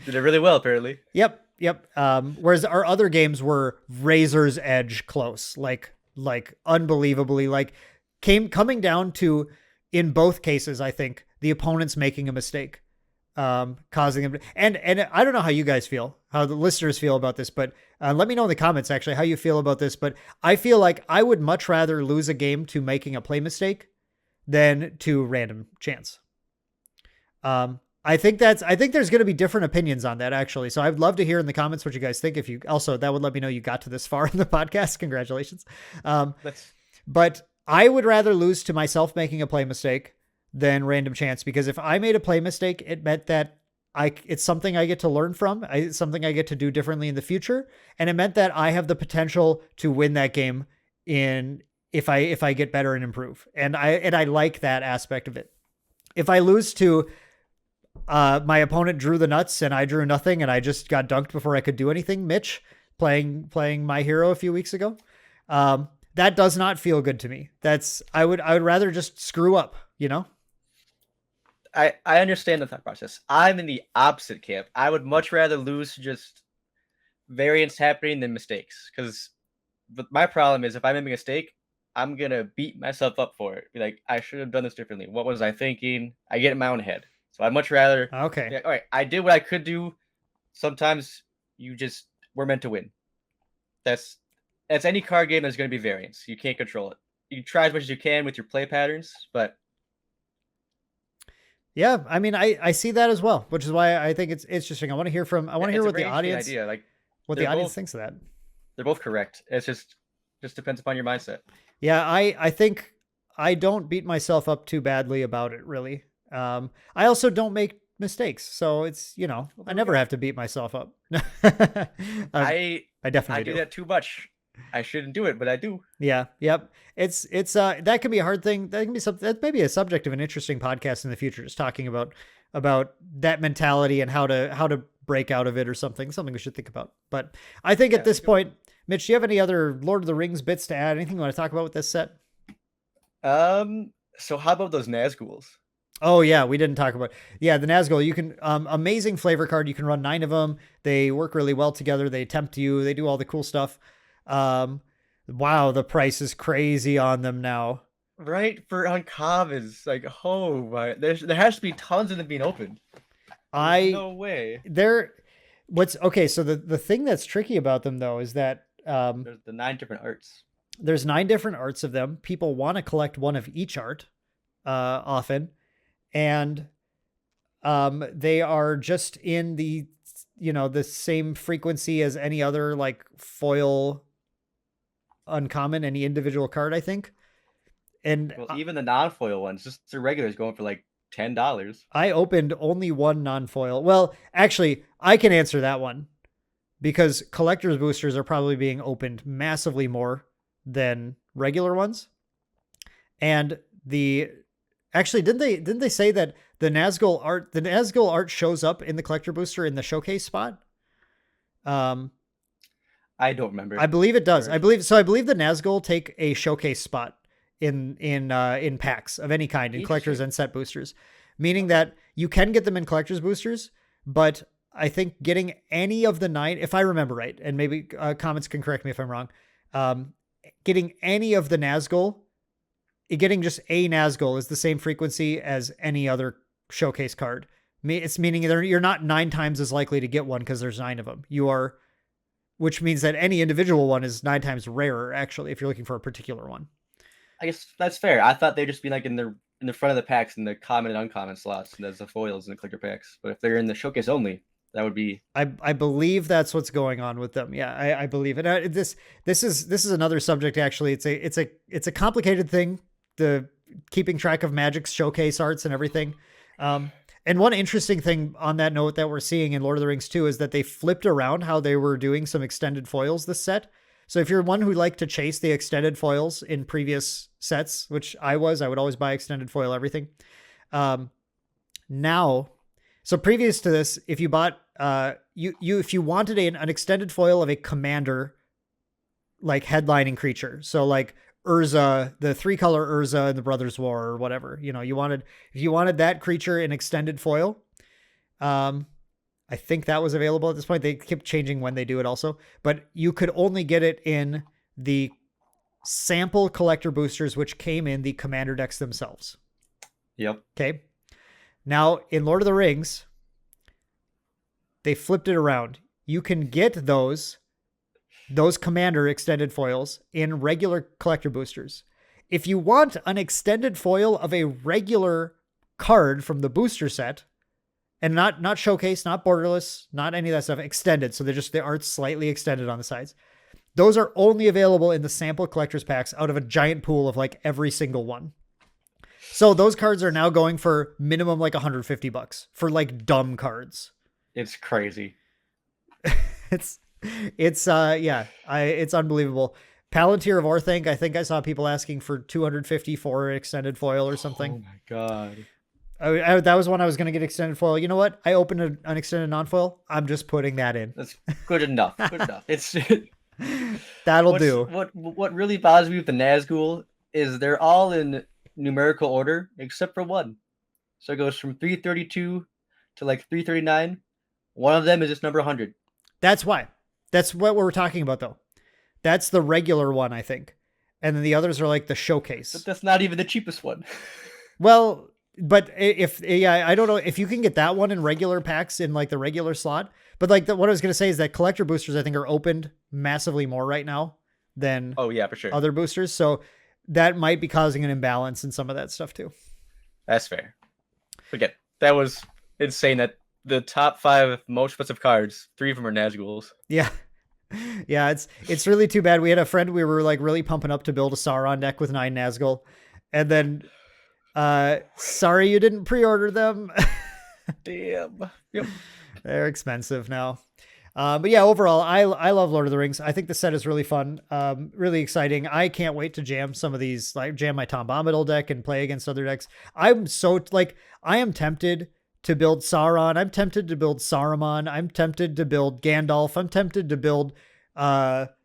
it really well, apparently. Yep. Whereas our other games were razor's edge close, like unbelievably, like coming down to, in both cases, I think the opponent's making a mistake, causing them. And I don't know how you guys feel, how the listeners feel about this, but let me know in the comments actually how you feel about this. But I feel like I would much rather lose a game to making a play mistake than to random chance. I think there's going to be different opinions on that, actually. So I'd love to hear in the comments what you guys think. That would let me know you got to this far in the podcast. Congratulations. But I would rather lose to myself making a play mistake than random chance, because if I made a play mistake, it meant that it's something I get to learn from. It's something I get to do differently in the future. And it meant that I have the potential to win that game if I get better and improve. And I like that aspect of it. If I lose to my opponent drew the nuts and I drew nothing and I just got dunked before I could do anything, Mitch playing my hero a few weeks ago, that does not feel good to me. I would rather just screw up, you know? I understand the thought process. I'm in the opposite camp. I would much rather lose to just variance happening than mistakes. Because my problem is if I make a mistake, I'm going to beat myself up for it. Be like, I should have done this differently. What was I thinking? I get in my own head. So I'd much rather. Okay. Yeah, all right. I did what I could do. Sometimes we're meant to win. That's any card game that's going to be variance. You can't control it. You can try as much as you can with your play patterns, but. Yeah, I mean, I see that as well, which is why I think it's interesting. I want to hear what the audience idea. Like what the audience thinks of that. They're both correct. It's just depends upon your mindset. Yeah, I think I don't beat myself up too badly about it, really. I also don't make mistakes, so it's I never have to beat myself up. I definitely do that too much. I shouldn't do it, but I do. Yeah. Yep. It's that can be a hard thing. That can be something that may be a subject of an interesting podcast in the future, just talking about that mentality and how to break out of it or something we should think about. But I think at this point, Mitch, do you have any other Lord of the Rings bits to add? Anything you want to talk about with this set? So how about those Nazguls? Oh yeah, we didn't talk about. Yeah, the Nazgul, you can amazing flavor card. You can run 9 of them. They work really well together. They tempt you. They do all the cool stuff. Wow, the price is crazy on them now. Right, for uncommons, like my, there has to be tons of them being opened. No way. So the thing that's tricky about them though is that there's the 9 different arts. There's 9 different arts of them. People want to collect one of each art, often, and they are just in the the same frequency as any other like foil uncommon, any individual card, I think. And even the non-foil ones, just the regulars, going for like $10. I opened only one non-foil. Well, actually, I can answer that one because collector's boosters are probably being opened massively more than regular ones. And didn't they say that the Nazgul art shows up in the collector booster in the showcase spot? I don't remember. I believe it does. I believe the Nazgul take a showcase spot in packs of any kind, in collectors and set boosters, meaning that you can get them in collectors boosters, but I think getting any of the 9, if I remember right, and maybe comments can correct me if I'm wrong, getting any of the Nazgul, getting just a Nazgul is the same frequency as any other showcase card. It's meaning you're not 9 times as likely to get one because there's 9 of them. Which means that any individual one is 9 times rarer, actually, if you're looking for a particular one. I guess that's fair. I thought they'd just be like in the front of the packs in the common and uncommon slots, and there's the foils in the collector packs. But if they're in the showcase only, that would be. I believe that's what's going on with them. Yeah, I believe it. This is another subject. Actually, it's a complicated thing. The keeping track of Magic's showcase arts and everything. And one interesting thing on that note that we're seeing in Lord of the Rings 2 is that they flipped around how they were doing some extended foils this set. So if you're one who liked to chase the extended foils in previous sets, which I would always buy extended foil everything. Now, so previous to this, if you bought, if you wanted an extended foil of a commander, like headlining creature, so like Urza, the 3-color Urza in the Brothers' War or whatever, if you wanted that creature in extended foil, I think that was available at this point. They keep changing when they do it also, but you could only get it in the sample collector boosters, which came in the commander decks themselves. Yep. Okay. Now in Lord of the Rings, they flipped it around. You can get those commander extended foils in regular collector boosters. If you want an extended foil of a regular card from the booster set, and not showcase, not borderless, not any of that stuff, extended, so the art's slightly extended on the sides, those are only available in the sample collector's packs out of a giant pool of like every single one. So those cards are now going for minimum like $150 for like dumb cards. It's crazy. it's it's unbelievable. Palantir of Orthanc, I think I saw people asking for 250 for extended foil or something. Oh my god. That was one I was going to get extended foil. You know what? I opened an extended non-foil. I'm just putting that in. That's good enough. Good enough. It's That'll do. What really bothers me with the Nazgul is they're all in numerical order except for one. So it goes from 332 to like 339. One of them is just number 100. That's why. That's what we're talking about, though. That's the regular one, I think. And then the others are like the showcase. But that's not even the cheapest one. Well, but I don't know if you can get that one in regular packs in like the regular slot. But like what I was going to say is that collector boosters, I think, are opened massively more right now than oh yeah, for sure. Other boosters. So that might be causing an imbalance in some of that stuff too. That's fair. Again, that was insane that the top 5 most expensive cards, 3 of them are Nazguls. Yeah. Yeah, it's really too bad. We had a friend we were like really pumping up to build a Sauron deck with 9 Nazgul. And then sorry you didn't pre-order them. Damn. Yep. They're expensive now. But yeah, overall, I love Lord of the Rings. I think the set is really fun, really exciting. I can't wait to jam some of these, like jam my Tom Bombadil deck and play against other decks. I'm so like, I am tempted to build Sauron. I'm tempted to build Saruman. I'm tempted to build Gandalf. I'm tempted to build Radagast.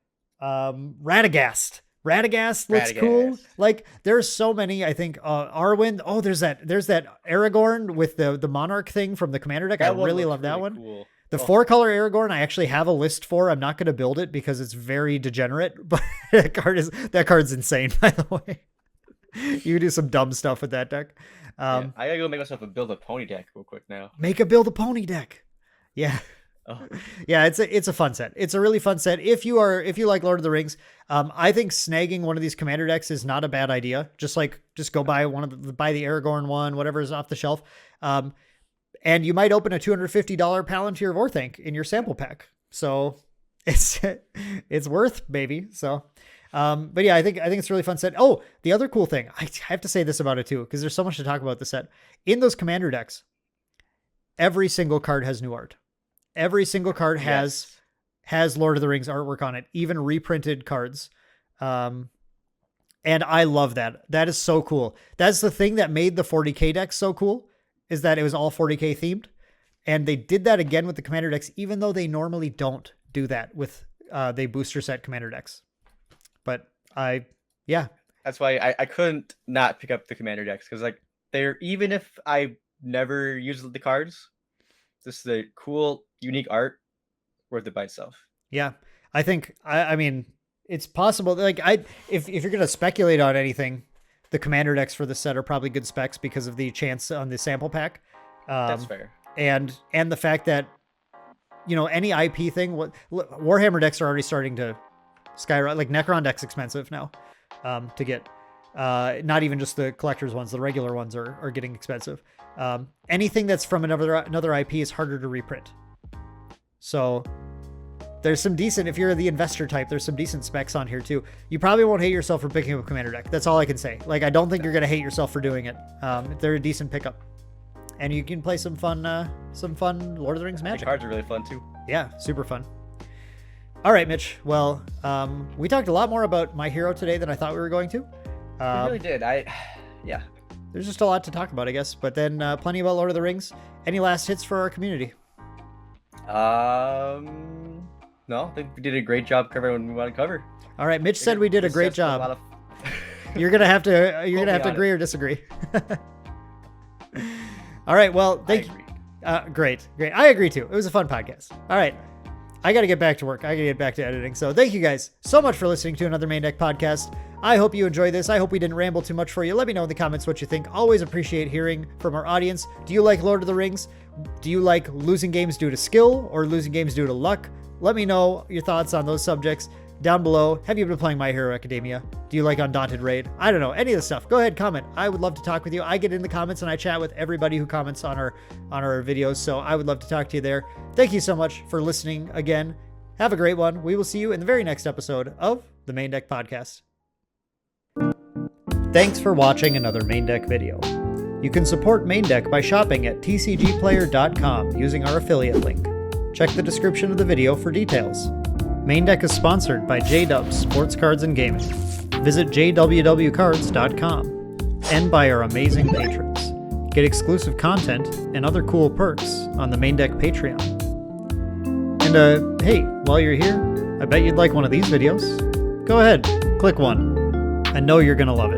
Radagast looks cool. Like there's so many, I think, Arwen. Oh, there's that Aragorn with the Monarch thing from the Commander deck. I really love that one. Cool. The 4-color Aragorn, I actually have a list for. I'm not going to build it because it's very degenerate, but that card's insane, by the way. You do some dumb stuff with that deck. I gotta go make myself build a pony deck real quick now. Make a build a pony deck. Yeah. Oh. Yeah, it's a fun set. It's a really fun set. If you like Lord of the Rings, I think snagging one of these commander decks is not a bad idea. Just go buy buy the Aragorn one, whatever is off the shelf. And you might open a $250 Palantir of Orthanc in your sample pack. So it's worth maybe. So but yeah, I think it's a really fun set. Oh, the other cool thing, I have to say this about it too, because there's so much to talk about the set. In those commander decks, every single card has new art. Every single card has Lord of the Rings artwork on it, even reprinted cards. And I love that. That is so cool. That's the thing that made the 40K decks so cool, is that it was all 40K themed. And they did that again with the commander decks, even though they normally don't do that with the booster set commander decks. But that's why I couldn't not pick up the commander decks, because like they're, even if I never use the cards, this is the cool, unique art worth it by itself. Yeah, I think I mean it's possible. Like if you're gonna speculate on anything, the commander decks for the set are probably good specs because of the chance on the sample pack. That's fair. And the fact that any IP thing, Warhammer decks are already starting to skyrocket. Like Necron deck's expensive now to get. Not even just the collector's ones, the regular ones are getting expensive. Anything that's from another IP is harder to reprint. So there's some decent, if you're the investor type, there's some decent specs on here too. You probably won't hate yourself for picking up a commander deck. That's all I can say. Like, I don't think you're going to hate yourself for doing it. They're a decent pickup. And you can play some fun Lord of the Rings Magic. The cards are really fun too. Yeah, super fun. All right, Mitch. Well, we talked a lot more about my hero today than I thought we were going to. We really did. Yeah. There's just a lot to talk about, I guess. But then plenty about Lord of the Rings. Any last hits for our community? No, I think we did a great job covering what we want to cover. All right, Mitch said we did a great job. You're gonna have to agree or disagree. All right, well, thank you. Great. I agree too. It was a fun podcast. All right, I got to get back to work. I got to get back to editing. So thank you guys so much for listening to another Maindeck podcast. I hope you enjoyed this. I hope we didn't ramble too much for you. Let me know in the comments what you think. Always appreciate hearing from our audience. Do you like Lord of the Rings? Do you like losing games due to skill or losing games due to luck? Let me know your thoughts on those subjects down below. Have you been playing My Hero Academia? Do you like Undaunted Raid? I don't know. Any of the stuff. Go ahead, comment. I would love to talk with you. I get in the comments and I chat with everybody who comments on our videos. So I would love to talk to you there. Thank you so much for listening again. Have a great one. We will see you in the very next episode of the Maindeck Podcast. Thanks for watching another Maindeck video. You can support Maindeck by shopping at tcgplayer.com using our affiliate link. Check the description of the video for details. Maindeck is sponsored by J-Dubs Sports Cards and Gaming. Visit jwwcards.com and by our amazing patrons. Get exclusive content and other cool perks on the Maindeck Patreon. And hey, while you're here, I bet you'd like one of these videos. Go ahead, click one. I know you're gonna love it.